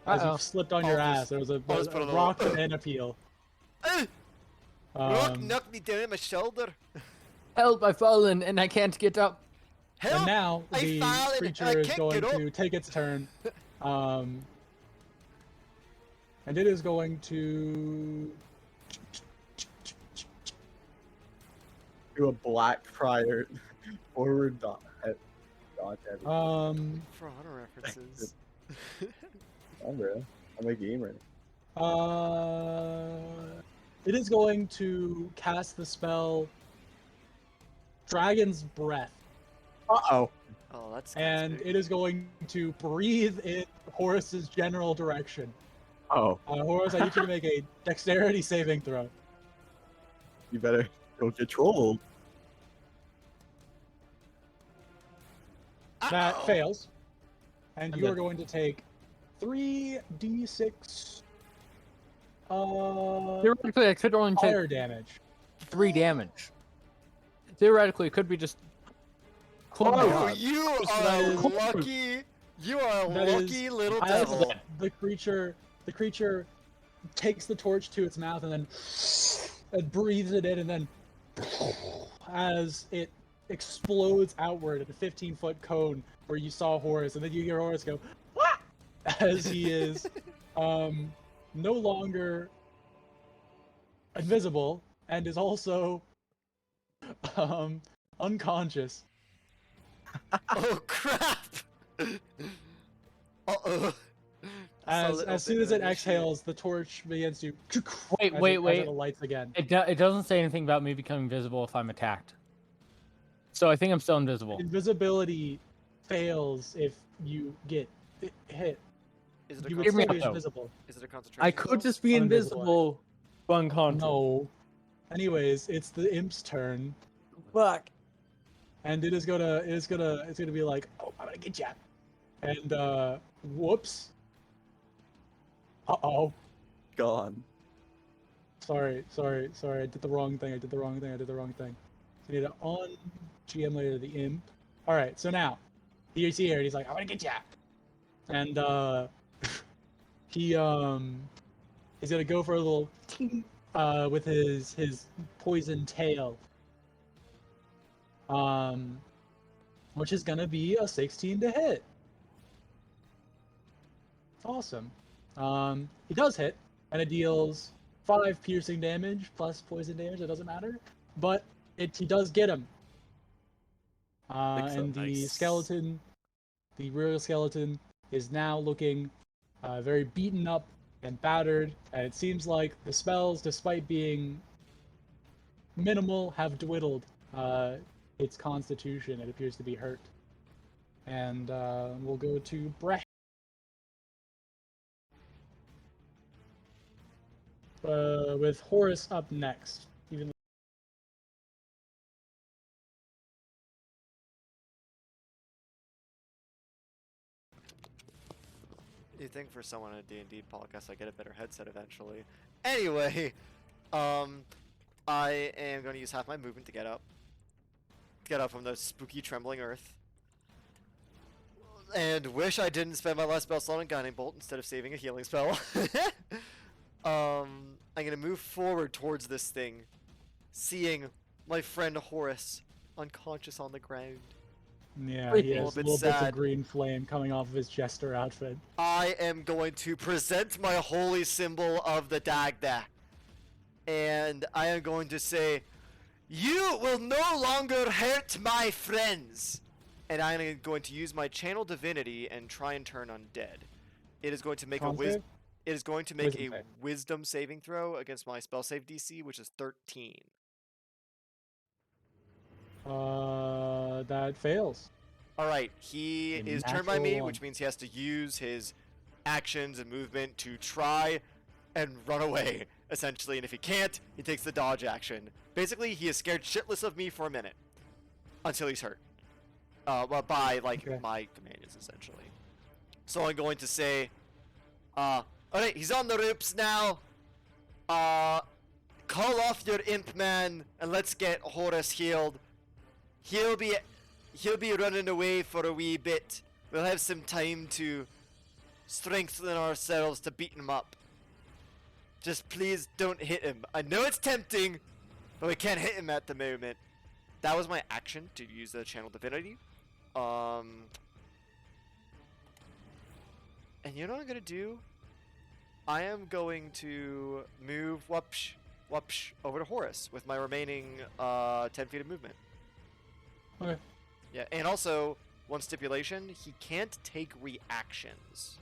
As Uh-oh. you've slipped on I'll your just- ass, there was a I'll just put a little- rock and a peel. Rock knocked me down my shoulder. Help! I've fallen and I can't get up. Help! And now I the fallen, and I creature is can't going get up. to take its turn, and it is going to. Do a black prior forward dodge. Dodge everything. For honor references. Oh, bro. I'm a gamer. It is going to cast the spell Dragon's Breath, Uh-oh. Oh, that's kinda and spooky. it is going to breathe in Horace's general direction. Oh, Horace, I need you to make a dexterity saving throw. you better go get trolled. That Uh-oh. fails, and I'm you are dead. going to take 3d6 Theoretically, I could only take fire damage. 3 damage. Theoretically, it could be just. Oh my Oh, God. you So are that a is- lucky. You are a That is- lucky little As devil. the creature takes the torch to its mouth and then it breathes it in, and then as it explodes outward at a 15-foot cone where you saw Horace, and then you hear Horace go "Wah!" as he is no longer invisible and is also unconscious. Oh crap! Uh-oh. As soon as it exhales, the torch begins to Wait, as wait, it wait. lights again. It doesn't say anything about me becoming visible if I'm attacked. So I think I'm still invisible. Invisibility fails if you get hit. Is it a You would Hear me still out, be though. invisible. Is it a concentration? I could spell? just be Uninvisible. invisible, but unconscious. No. Anyways, it's the imp's turn. Fuck. And it's gonna be like, oh, I'm gonna get ya. And whoops. Uh-oh. Gone. Sorry. I did the wrong thing. So I need to on GM later the imp. All right. So now, you see here, and he's like, I'm gonna get ya. And he he's gonna go for a little ting, with his poison tail. Which is gonna be a 16 to hit. Awesome. He does hit, and it deals 5 piercing damage plus poison damage. It doesn't matter, but he does get him. And the Nice. skeleton, the real skeleton, is now looking very beaten up and battered, and it seems like the spells, despite being minimal, have dwindled its constitution. It appears to be hurt. And we'll go to Brecht. With Horus up next. Even You think for someone on a D&D podcast I get a better headset eventually. Anyway, I am going to use half my movement to get up. Get up from the spooky trembling earth. And wish I didn't spend my last spell slot on Guiding Bolt instead of saving a healing spell. I'm going to move forward towards this thing, seeing my friend Horus unconscious on the ground. yeah, Wait, he a has little bit little bits sad. of green flame coming off of his jester outfit. I am going to present my holy symbol of the Dagda. And I am going to say, you will no longer hurt my friends. And I am going to use my channel divinity and try and turn undead. It is going to make Con a save? It is going to make Wisdom a save. wisdom saving throw against my spell save DC, which is 13. That fails. Alright, he A is turned by natural me, one. which means he has to use his actions and movement to try and run away, essentially. And if he can't, he takes the dodge action. Basically, he is scared shitless of me for a minute. Until he's hurt. Well, by, like, Okay. my companions, essentially. So I'm going to say, alright, he's on the ropes now. Call off your imp man, and let's get Horus healed. He'll be running away for a wee bit. We'll have some time to strengthen ourselves to beat him up. Just please don't hit him. I know it's tempting, but we can't hit him at the moment. That was my action to use the channel divinity. And you know what I'm gonna do? I am going to move whoopsh over to Horus with my remaining 10 feet of movement. Okay. Yeah, and also, one stipulation, he can't take reactions.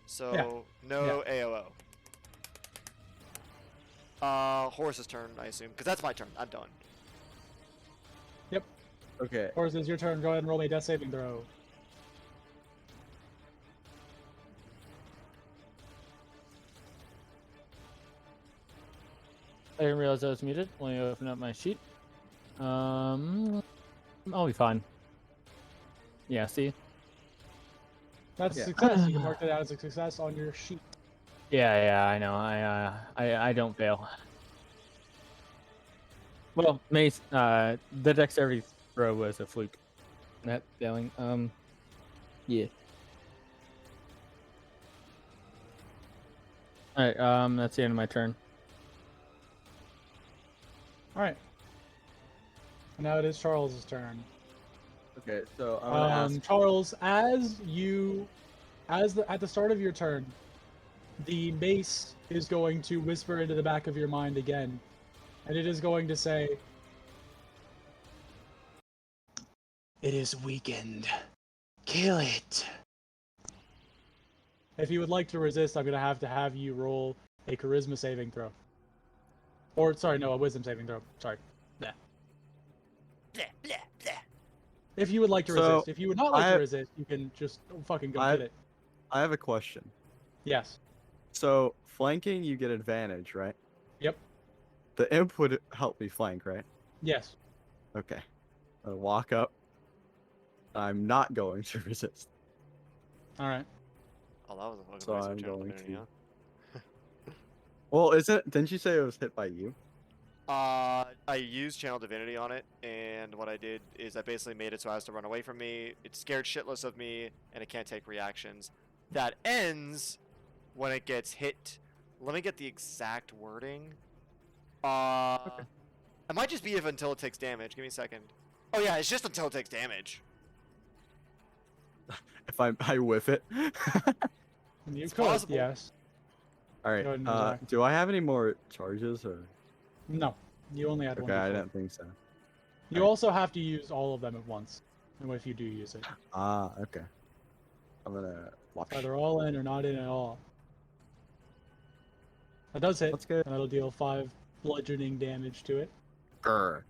So, no AOO. Horus's turn, I assume, because that's my turn. I'm done. Okay. Horus, it's your turn. Go ahead and roll me a death saving throw. I didn't realize I was muted. Let me open up my sheet. I'll be fine. Yeah, see? That's Yeah. a success. You can mark that out as a success on your sheet. Yeah, I know. I don't fail. Well, Mace, the dexterity throw was a fluke. Not failing. Yeah. Alright, that's the end of my turn. All right. Now it is Charles's turn. Okay, so I'm gonna ask. Charles, at the start of your turn, the mace is going to whisper into the back of your mind again, and it is going to say, "It is weakened. Kill it." If you would like to resist, I'm gonna have you roll a charisma saving throw. Or sorry, no, a wisdom saving throw. Sorry. Blah, blah, blah. If you would like to So, resist. If you would not like I- to resist, you can just fucking go I- get it. I have a question. Yes. So flanking, you get advantage, right? Yep. The imp would help me flank, right? Yes. Okay. I walk up. I'm not going to resist. All right. Oh, that was a fucking So waste of I'm channel going divinity, to- huh? Well, is it? Didn't you say it was hit by you? I used Channel Divinity on it, and what I did is I basically made it so it has to run away from me. It's scared shitless of me, and it can't take reactions. That ends when it gets hit. Let me get the exact wording. It might just be if until it takes damage. Give me a second. Oh yeah, it's just until it takes damage. If I whiff it. You It's could, possible. yes. All right. Go ahead and attack. Do I have any more charges or? No, you only had one. Okay, I before. didn't think so. You Alright. also have to use all of them at once, and if you do use it, Ah, okay. I'm gonna watch. it's either all in or not in at all. That does hit, That's good. and that'll deal 5 bludgeoning damage to it Grr.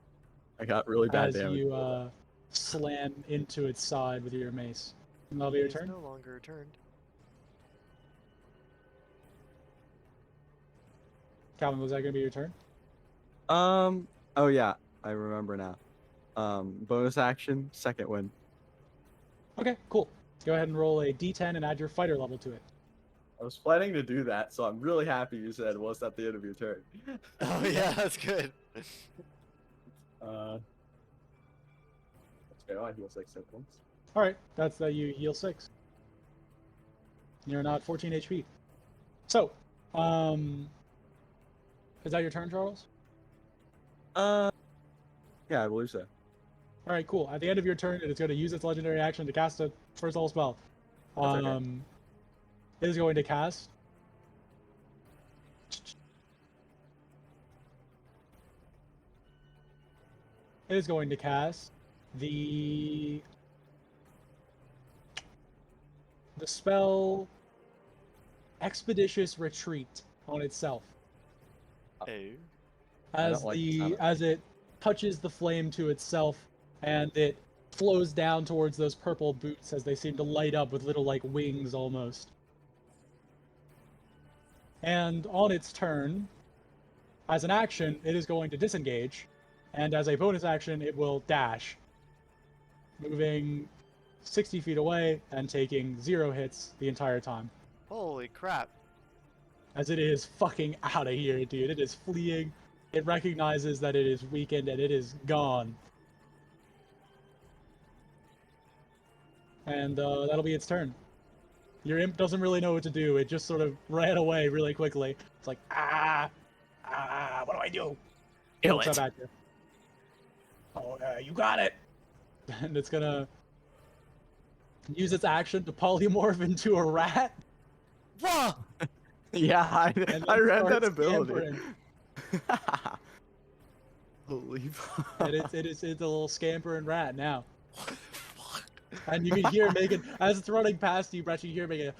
I got really bad as damage. you slam into its side with your mace. And that'll be your It is turn. no longer turned. Calvin, was that gonna be your turn? Oh yeah, I remember now. Bonus action, second win. Okay, cool. Go ahead and roll a d10 and add your fighter level to it. I was planning to do that, so I'm really happy you said was at the end of your turn. Oh yeah, that's good. Let's go. I heal 6 hit points. All right, that's that. You heal 6. You're not 14 HP. So, is that your turn, Charles? Yeah, I believe so. All right, cool. At the end of your turn, it is going to use its legendary action to cast a first level spell. That's okay. It is going to cast. It is going to cast the spell Expeditious Retreat on itself. Oh. As don't like the sound of as it touches the flame to itself, and it flows down towards those purple boots as they seem to light up with little like wings almost. And on its turn, as an action, it is going to disengage, and as a bonus action, it will dash, moving 60 feet away and taking 0 hits the entire time. Holy crap. As it is fucking out of here, dude. It is fleeing. It recognizes that it is weakened and it is gone. And that'll be its turn. Your imp doesn't really know what to do. It just sort of ran away really quickly. It's like, what do I do? Kill Looks it. up at you. Oh, you got it. And it's gonna use its action to polymorph into a rat. Whoa! Yeah, I then read that starts ability. scampering. Holy fuck. And it's a little scampering rat now. And you can hear it making, as it's running past you, Brett, you hear it making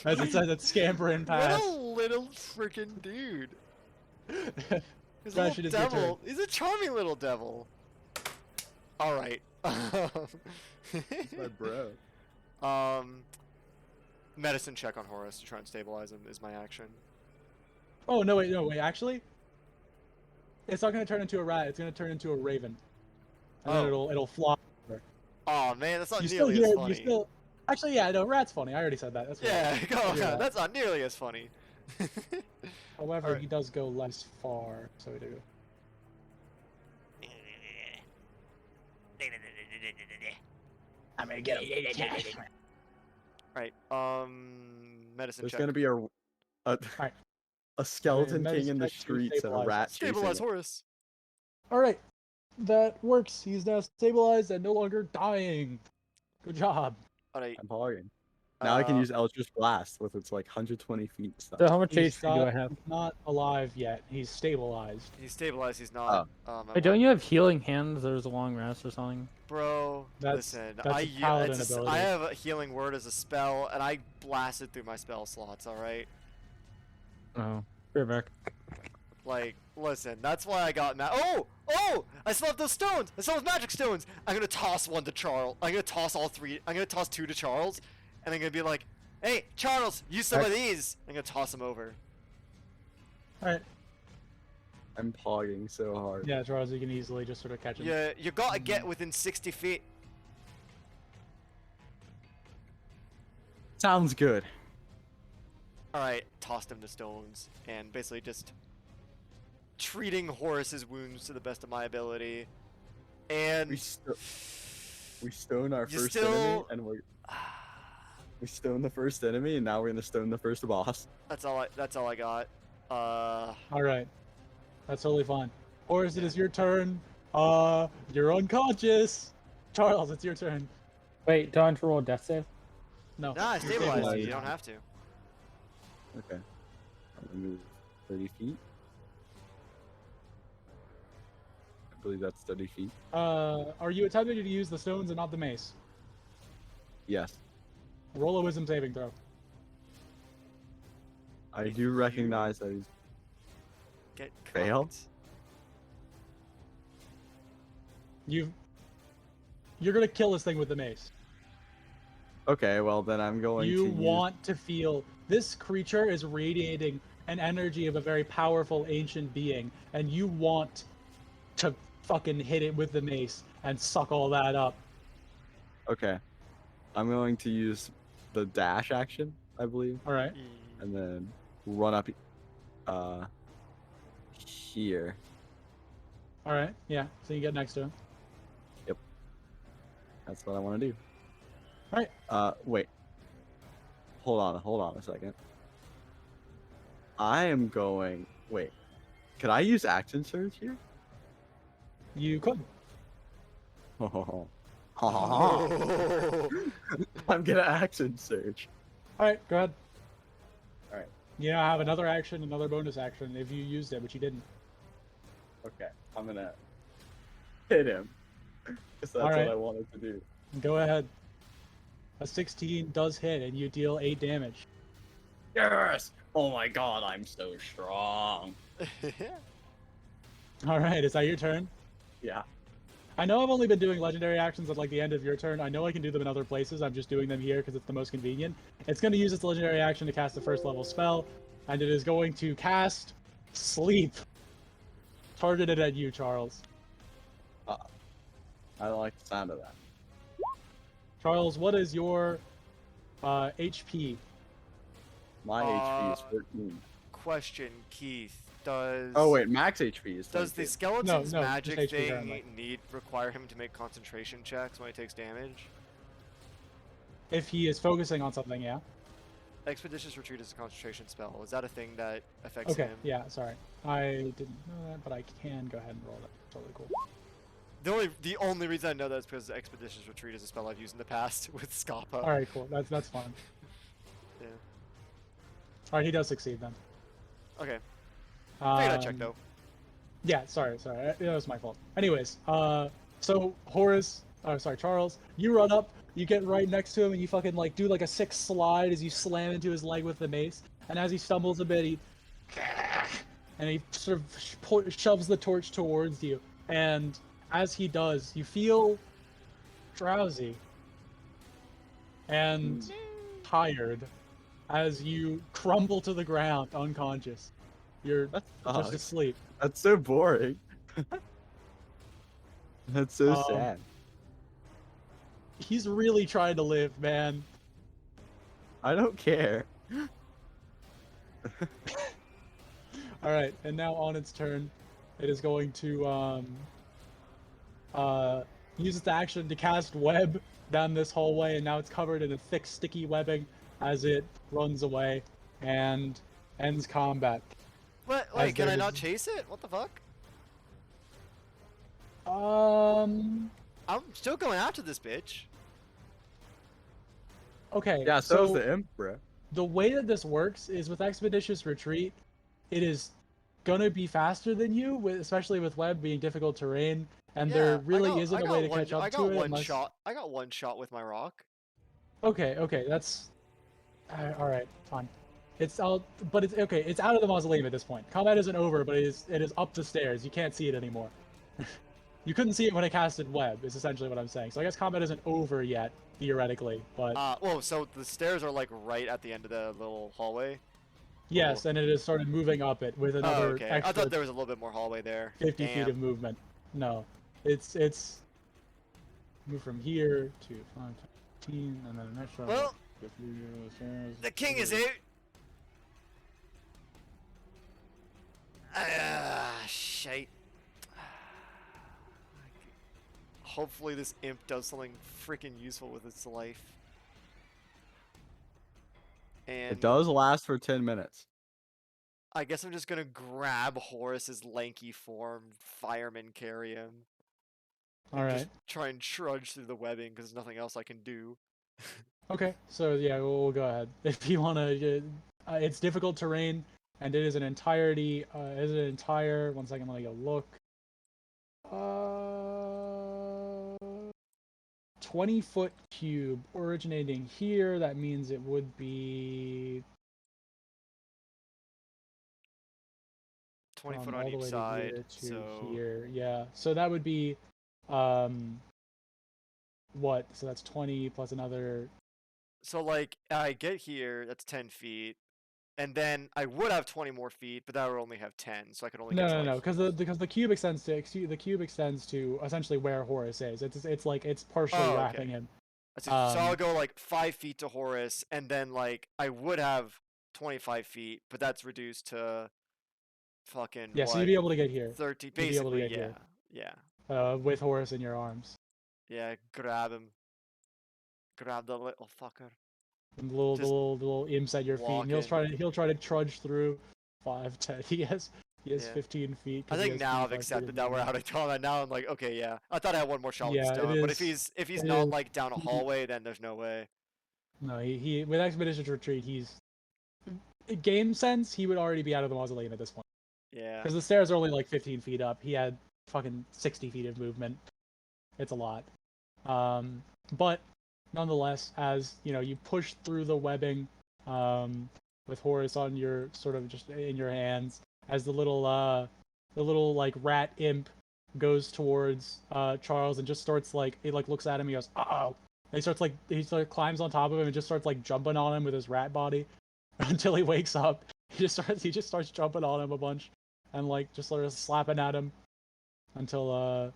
as it says it's scampering What past. a little freaking dude. He's a Gosh, little it is your turn. devil. He's a charming little devil. Alright. That's my bro. Medicine check on Horus to try and stabilize him is my action. Oh, no, wait, actually, it's not going to turn into a rat, it's going to turn into a raven. And then Oh. it'll fly. Oh man, that's not You still nearly hear as it, funny. actually, yeah, no, rat's funny, I already said that, that's Yeah, fine. go on. Yeah. That's not nearly as funny. However, Alright. he does go less far, so we do. I'm gonna get him. Right. Medicine There's check. gonna be a skeleton king in the medicine check to streets and a stabilize. rat chasing Stabilize it. Horus. Alright, that works. He's now stabilized and no longer dying. Good job. Alright. I'm hogging. Now I can Uh, use Eldritch Blast with its like 120 feet stuff. So how much He's HP do I have? not alive yet. He's stabilized. He's stabilized. He's not. Wait, don't you have healing hands? There's a long rest or something. Bro, That's listen. a paladin I ability. have a healing word as a spell, and I blasted through my spell slots. All right. Oh, right back. Like, listen. That's why I got mad. Oh! I still have those stones. I still have magic stones. I'm gonna toss one to Charles. I'm gonna toss all 3. I'm gonna toss 2 to Charles, and I'm gonna be like, "Hey, Charles, use some of these." I'm gonna toss them over. Alright. I'm pogging so hard. Yeah, Charles, you can easily just sort of catch him. Yeah, you gotta get within 60 feet. Sounds good. Alright, tossed him to stones, and basically just treating Horace's wounds to the best of my ability. And We stone our You first still- enemy, and we stone the first enemy, and now we're gonna stone the first boss. that's all I got. All right, that's totally fine. Horace, it is your turn. You're unconscious. Charles, it's your turn. Wait, do I have to roll a death save? No. Nah, I you're stabilized you. stabilized. You don't have to. Okay. I'm gonna move 30 feet. I believe that's 30 feet. Are you attempting to use the stones and not the mace? Yes. Roll a wisdom saving throw. I do recognize that he's Get Fail? cocked. You're gonna kill this thing with the mace. okay. Well, then I'm going You to use- want to feel this creature is radiating an energy of a very powerful ancient being, and you want to fucking hit it with the mace and suck all that up. Okay. I'm going to use the dash action, I believe, All right. and then run up here. All right. Yeah. So you get next to him. That's what I want to do. Alright. Wait. Hold on a second. I am going. Wait. Can I use action surge here? You could. I'm gonna action surge. All right. Go ahead. All right. You now have another action, another bonus action if you used it, but you didn't. Okay. I'm gonna hit him. Because that's Alright. what I wanted to do. Go ahead. A 16 does hit, and you deal 8 damage. Yes! Oh my god, I'm so strong. All right. Is that your turn? Yeah. I know I've only been doing legendary actions at like the end of your turn. I know I can do them in other places. I'm just doing them here because it's the most convenient. It's going to use its legendary action to cast a first level spell, and it is going to cast Sleep. Targeted at you, Charles. I like the sound of that. Charles, what is your HP? My HP is Uh, 14. Question, Keith. Does Oh wait, max HP is 22. Does the skeleton's no, just magic HP thing currently. require him to make concentration checks when he takes damage? If he is focusing on something, yeah. Expeditious Retreat is a concentration spell. Is that a thing that affects Okay, him? yeah, sorry. I didn't know that, but I can go ahead and roll that. Totally cool. The only reason I know that is because Expeditious Retreat is a spell I've used in the past with Scapa. All right, cool. That's fine. Yeah. All right, he does succeed then. Okay. Figured I'd check Um, though. Yeah, sorry. That was my fault. Anyways, so Horace, Charles, you run up, you get right next to him, and you fucking like do like a 6 slide as you slam into his leg with the mace. And as he stumbles a bit, he sort of shoves the torch towards you. And as he does, you feel drowsy and tired as you crumble to the ground unconscious. You're That just sucks. asleep. That's so boring. That's so Um, sad. He's really trying to live, man. I don't care. All right, and now on its turn, it is going to use its action to cast web down this hallway, and now it's covered in a thick, sticky webbing as it runs away and ends combat. What? as Wait, can there I not is- chase it? What the fuck? Um. I'm still going after this bitch. Okay. Yeah, so is the imp, bro. The way that this works is with Expeditious Retreat, it is gonna be faster than you, especially with web being difficult terrain, and there really isn't a way to catch up I to got it one unless. shot. I got one shot with my rock. Okay, that's all right, fine. It's out, but it's okay. It's out of the mausoleum at this point. Combat isn't over, but it is up the stairs. You can't see it anymore. You couldn't see it when I casted web. Is essentially what I'm saying. So I guess combat isn't over yet, theoretically, but Whoa, so the stairs are like right at the end of the little hallway? Yes, and it has started moving up it with Oh, another okay. I extra thought there was a little bit more hallway there. 50 feet Damn. of movement. No, it's move from here to 5, 10, and then the next round. Well, the king is out. Shite. Hopefully this imp does something freaking useful with its life. And It does last for 10 minutes. I guess I'm just gonna grab Horace's lanky form, fireman carry him. All And right. just try and trudge through the webbing because there's nothing else I can do. Okay, so yeah, we'll go ahead. If you want to, it's difficult terrain, and it is an entirety. Is an entire. 1 second, let me go look. 20-foot cube originating here. That means it would be 20 foot from on all the each way side. to here to So here. Yeah, so that would be, what? So that's 20 plus another. So like I get here, that's 10 feet, and then I would have 20 more feet, but that would only have 10, so I could only No, get to no, like. no, because the cube extends to essentially where Horus is. It's like it's partially Oh, wrapping okay. him. So I'll go like 5 feet to Horus, and then like I would have 25 feet, but that's reduced to fucking Yeah, so you'd what? be able to get here. 30. You'd be able to Basically, get here. yeah, With Horus in your arms. yeah. Grab him. Grab the little fucker. And Just the little imps at your feet, and walking. he'll try to trudge through 5, 10. He has Yeah. 15 feet. I 'Cause he think has now I've 25 feet of accepted that we're movement. out of combat. Now I'm like, okay, yeah. I thought I had one more shot with Yeah, it stone, but is. if he's It not is. like down a hallway, then there's no way. No, he with Expedition's Retreat, he's game sense. He would already be out of the mausoleum at this point. Yeah. Because the stairs are only like 15 feet up. He had fucking 60 feet of movement. It's a lot. But nonetheless, as you know, you push through the webbing, with Horus on your sort of just in your hands, as the little like rat imp goes towards Charles and just starts like he like looks at him. He goes, "Uh-oh!" And he starts like climbs on top of him and just starts like jumping on him with his rat body until he wakes up. He just starts jumping on him a bunch and like just sort of slapping at him until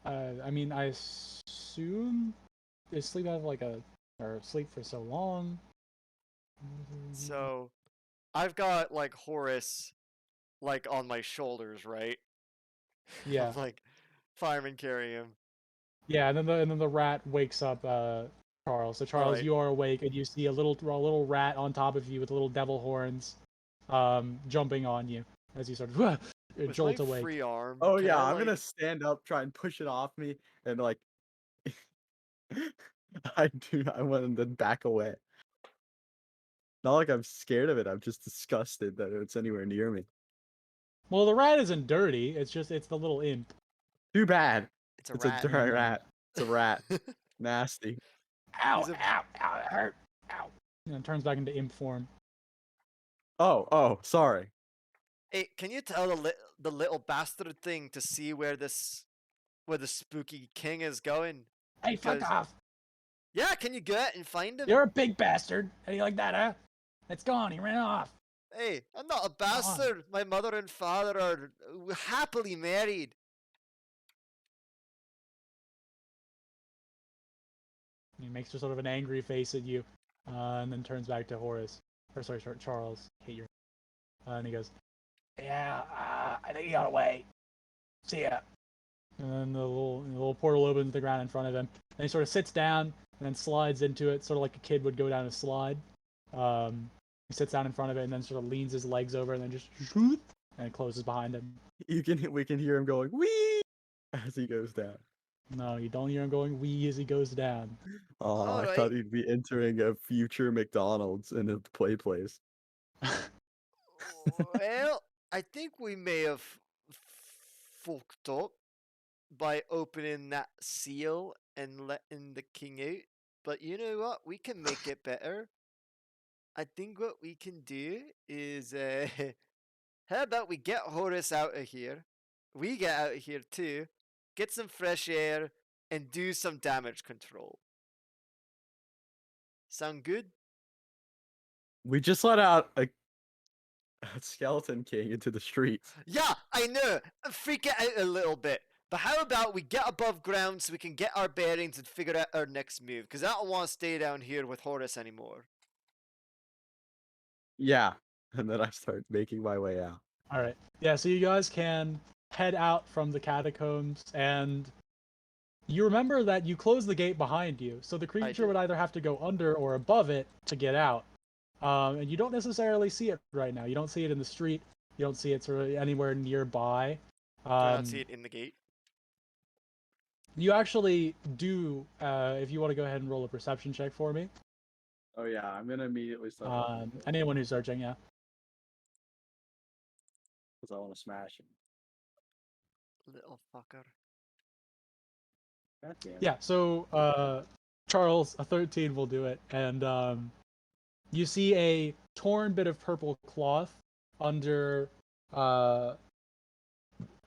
I mean, I assume they sleep out of like or sleep for so long. So I've got like Horus like on my shoulders, right? Yeah, I'm like fireman carry him. yeah, and then the rat wakes up Charles. So Charles, Alright. you are awake and you see a little rat on top of you with little devil horns, jumping on you as you sort of With jolt my awake. free arm. Oh can yeah, I, I'm gonna like, stand up, try and push it off me, and like I want to then back away. Not like I'm scared of it, I'm just disgusted that it's anywhere near me. Well, the rat isn't dirty. It's the little imp. Too bad. It's a It's a rat. dirty rat. It's a rat. Nasty. Ow, He's a- ow, ow, it hurt, ow. And then turns back into imp form. Oh, sorry. Hey, can you tell the little bastard thing to see where the spooky king is going? Hey, fuck Because- off! Yeah, can you go out and find him? You're a big bastard. How do you like that, huh? It's gone. He ran off. Hey, I'm not a bastard. My mother and father are happily married. He makes just sort of an angry face at you, and then turns back to Horace. Or sorry, Charles. Hate your. And he goes, "Yeah, I think he got away. See ya." And then the little portal opens the ground in front of him. And he sort of sits down and then slides into it, sort of like a kid would go down a slide. He sits down in front of it and then sort of leans his legs over and then just shoot, and it closes behind him. We can hear him going wee as he goes down. No, you don't hear him going wee as he goes down. Oh, I Alright. thought he'd be entering a future McDonald's in a play place. Well, I think we may have fucked up by opening that seal and letting the king out. But you know what? We can make it better. I think what we can do is, how about we get Horus out of here? We get out of here too, get some fresh air, and do some damage control. Sound good? We just let out a Skeleton King into the street. Yeah, I know. I'm freaking out a little bit. But how about we get above ground so we can get our bearings and figure out our next move? Because I don't want to stay down here with Horus anymore. Yeah. And then I start making my way out. All right. Yeah, so you guys can head out from the catacombs, and you remember that you closed the gate behind you, so the creature did. would either have to go under or above it to get out. And you don't necessarily see it right now. You don't see it in the street. You don't see it sort of anywhere nearby. Do I not see it in the gate? You actually do, if you want to go ahead and roll a perception check for me. Oh yeah, I'm gonna immediately start. Anyone who's searching, yeah. Because I want to smash him. Little fucker. God damn it. Yeah, so Charles, a 13 will do it, and you see a torn bit of purple cloth under,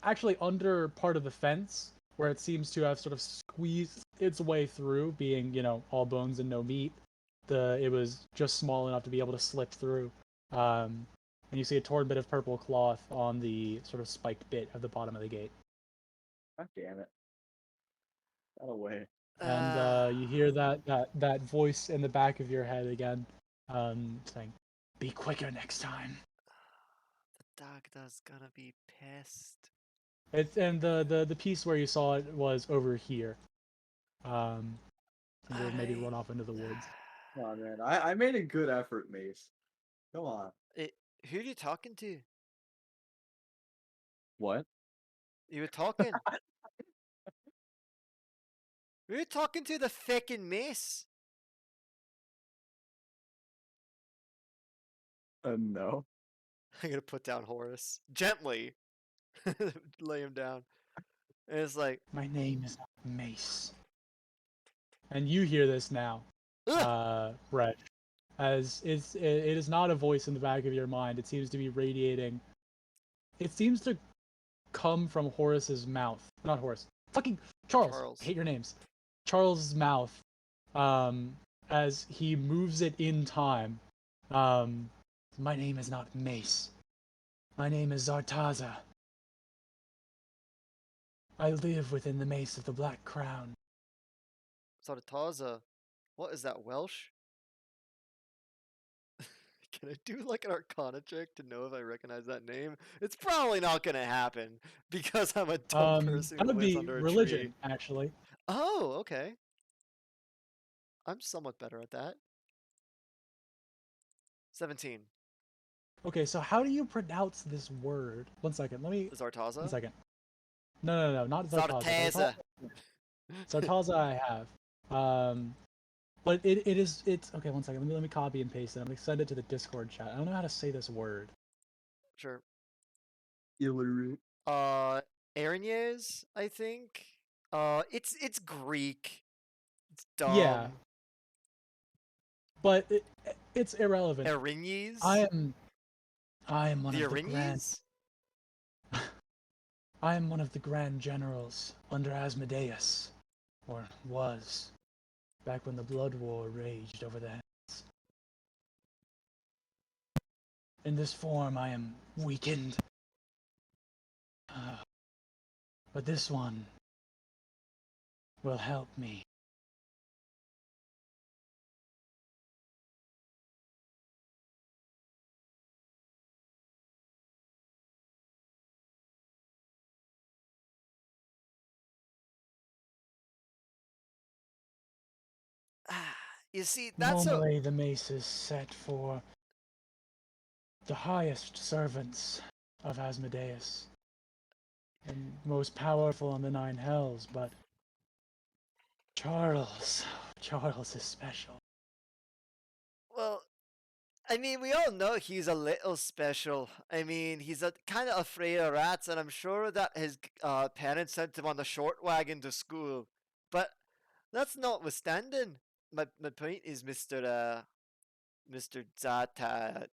actually under part of the fence, where it seems to have sort of squeezed its way through, being, you know, all bones and no meat. It was just small enough to be able to slip through. And you see a torn bit of purple cloth on the sort of spiked bit of the bottom of the gate. God damn it. Got away. And you hear that voice in the back of your head again, saying, "Be quicker next time." The Dagda's gonna be pissed. It's and the piece where you saw it was over here. And it would maybe run off into the woods. Come on, man. I made a good effort, Mace. Come on. Who are you talking to? What? You were talking. Who are you talking to? The feckin' mace? No. I'm gonna put down Horus gently. Lay him down. And it's like, My name is not Mace. And you hear this now, Reg, as it is not a voice in the back of your mind. It seems to be radiating. It seems to come from Horace's mouth. Not Horace. Fucking Charles. I hate your names. Charles's mouth. As he moves it in time. My name is not Mace. My name is Zartaza. I live within the mace of the Black Crown. Zartaza. What is that, Welsh? Can I do like an Arcana check to know if I recognize that name? It's probably not gonna happen because I'm a dumb person That who would lives be under a religion, tree. actually. Oh, okay. I'm somewhat better at that. 17. Okay, so how do you pronounce this word? 1 second, let me... Zartaza? 1 second. No, not Zartaza. Zartaza. Zartaza I have. But it's... Okay, 1 second, let me copy and paste it. I'm gonna send it to the Discord chat. I don't know how to say this word. Sure. Illiterate. Aranyes, I think. It's Greek. It's dumb. Yeah. But it's irrelevant. Aranyes? I am one The of the grand... Aranyes? I am one of the grand generals under Asmodeus. Or was. Back when the Blood War raged over the hands. In this form I am weakened. But this one will help me. You see, that's Normally the mace is set for the highest servants of Asmodeus and most powerful in the Nine Hells, but Charles is special. Well, I mean, we all know he's a little special. I mean, he's kind of afraid of rats, and I'm sure that his parents sent him on the short wagon to school. But that's notwithstanding. My point is, Mr. Zata.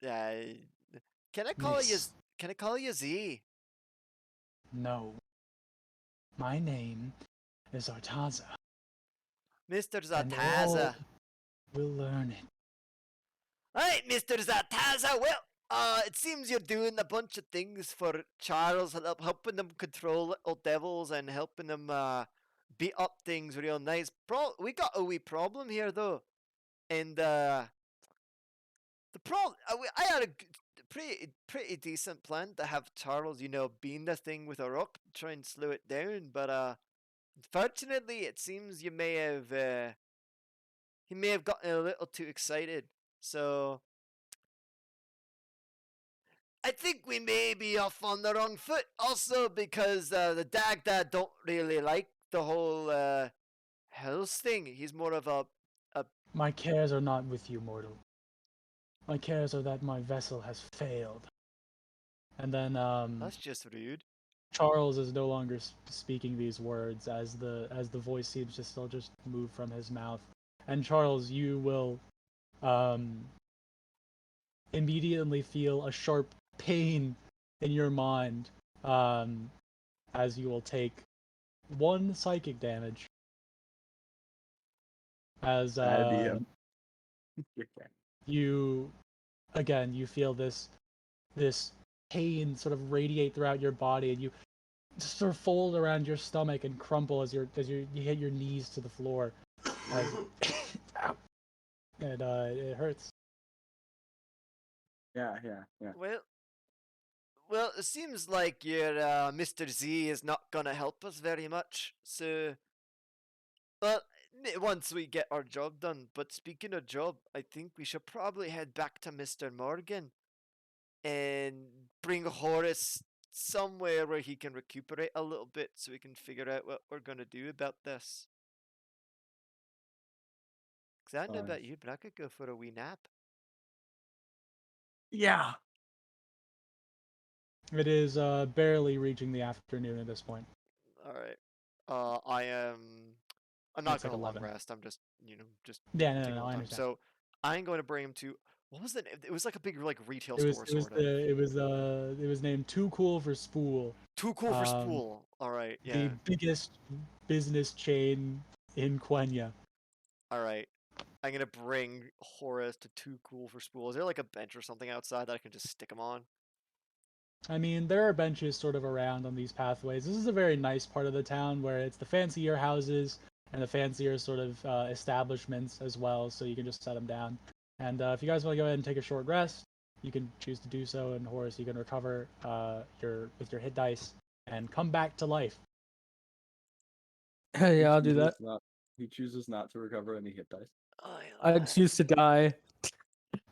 Can I call you? Mace. Can I call you Z? No. My name is Artaza. Mr. And Zartaza. all will learn it. Alright, Mr. Zartaza, well, It seems you're doing a bunch of things for Charles, helping them control little devils and helping them beat up things real nice. We got a wee problem here though, and the problem I had a pretty decent plan to have Charles, beam the thing with a rock, to try and slow it down. But unfortunately, it seems he may have gotten a little too excited. So I think we may be off on the wrong foot. Also, because the Dagda don't really like the whole Hells thing. He's more of a My cares are not with you, mortal. My cares are that my vessel has failed. And then That's just rude. Charles is no longer speaking these words as the voice seems to still just move from his mouth. And Charles, you will immediately feel a sharp pain in your mind as you will take 1 psychic damage. As you feel this pain sort of radiate throughout your body, and you just sort of fold around your stomach and crumple as you hit your knees to the floor. And it hurts. Yeah. Well, it seems like your Mr. Z is not gonna help us very much. So, well, once we get our job done. But speaking of job, I think we should probably head back to Mr. Morgan and bring Horace somewhere where he can recuperate a little bit, so we can figure out what we're gonna do about this. 'Cause I don't know about you, but I could go for a wee nap. Yeah. It is barely reaching the afternoon at this point. All right. I'm not It's like gonna long 11. rest. I'm just, just Yeah, taking no, my I time. understand. So I'm going to bring him to what was it? It was like a big retail It was store it was sort of. it was named Too Cool for Spool. Too cool for spool. All right. The Yeah. biggest business chain in Quenya. All right. I'm gonna bring Horace to Too Cool for Spool. Is there like a bench or something outside that I can just stick him on? I mean, there are benches sort of around on these pathways. This is a very nice part of the town where it's the fancier houses and the fancier sort of establishments as well, so you can just set them down. And if you guys want to go ahead and take a short rest, you can choose to do so, and Horace, you can recover with your hit dice and come back to life. Yeah, I'll do that. He chooses not to recover any hit dice. I choose to die.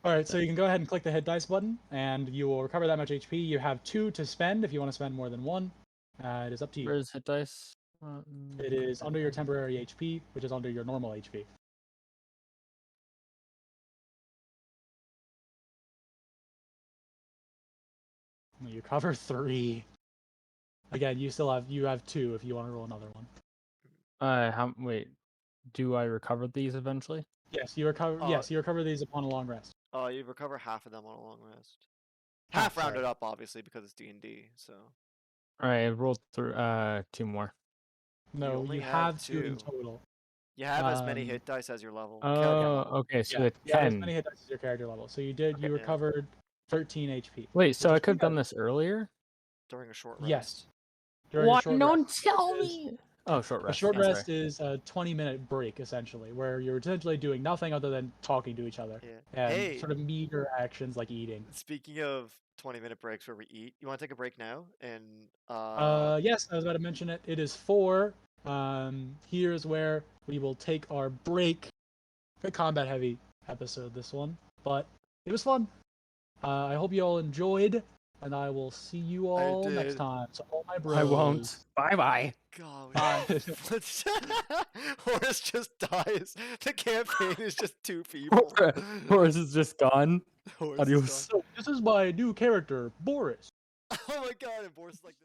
All right, so you can go ahead and click the hit dice button, and you will recover that much HP. You have 2 to spend if you want to spend more than 1. It is up to you. Where's hit dice? It is under your temporary HP, which is under your normal HP. You cover 3. Again, you have 2 if you want to roll another one. Wait. Do I recover these eventually? Yes, you recover. Yes, you recover these upon a long rest. You recover half of them on a long rest. Oh, Half rounded sorry. up, obviously, because it's D&D. So. All right, I rolled through 2 more. No, only you have have 2 in 2. total. You have as many hit dice as your level. Oh, okay, so Yeah, it's you have as 10. many hit dice as your character level. So you Yeah. recovered 13 HP. Wait, so which I is could have pretty done this earlier? During a short rest. Yes. During a What? short Don't rest. tell Which is- me! Oh, short A rest. short yeah, sorry. rest is a 20-minute break, essentially, where you're essentially doing nothing other than talking to each other. Yeah. And Hey. sort of meager actions like eating. Speaking of 20-minute breaks where we eat, you want to take a break now? And Yes, I was about to mention it. It is 4. Here's where we will take our break. A combat-heavy episode, this one, but it was fun. I hope you all enjoyed, and I will see you all next did. time. So all my bros. I won't. Bye-bye. God, Bye. Horace just dies. The campaign is just 2 people. Horace is just gone. Horace is Adios. So this is my new character, Boris. gone. Oh my god, and Boris is like.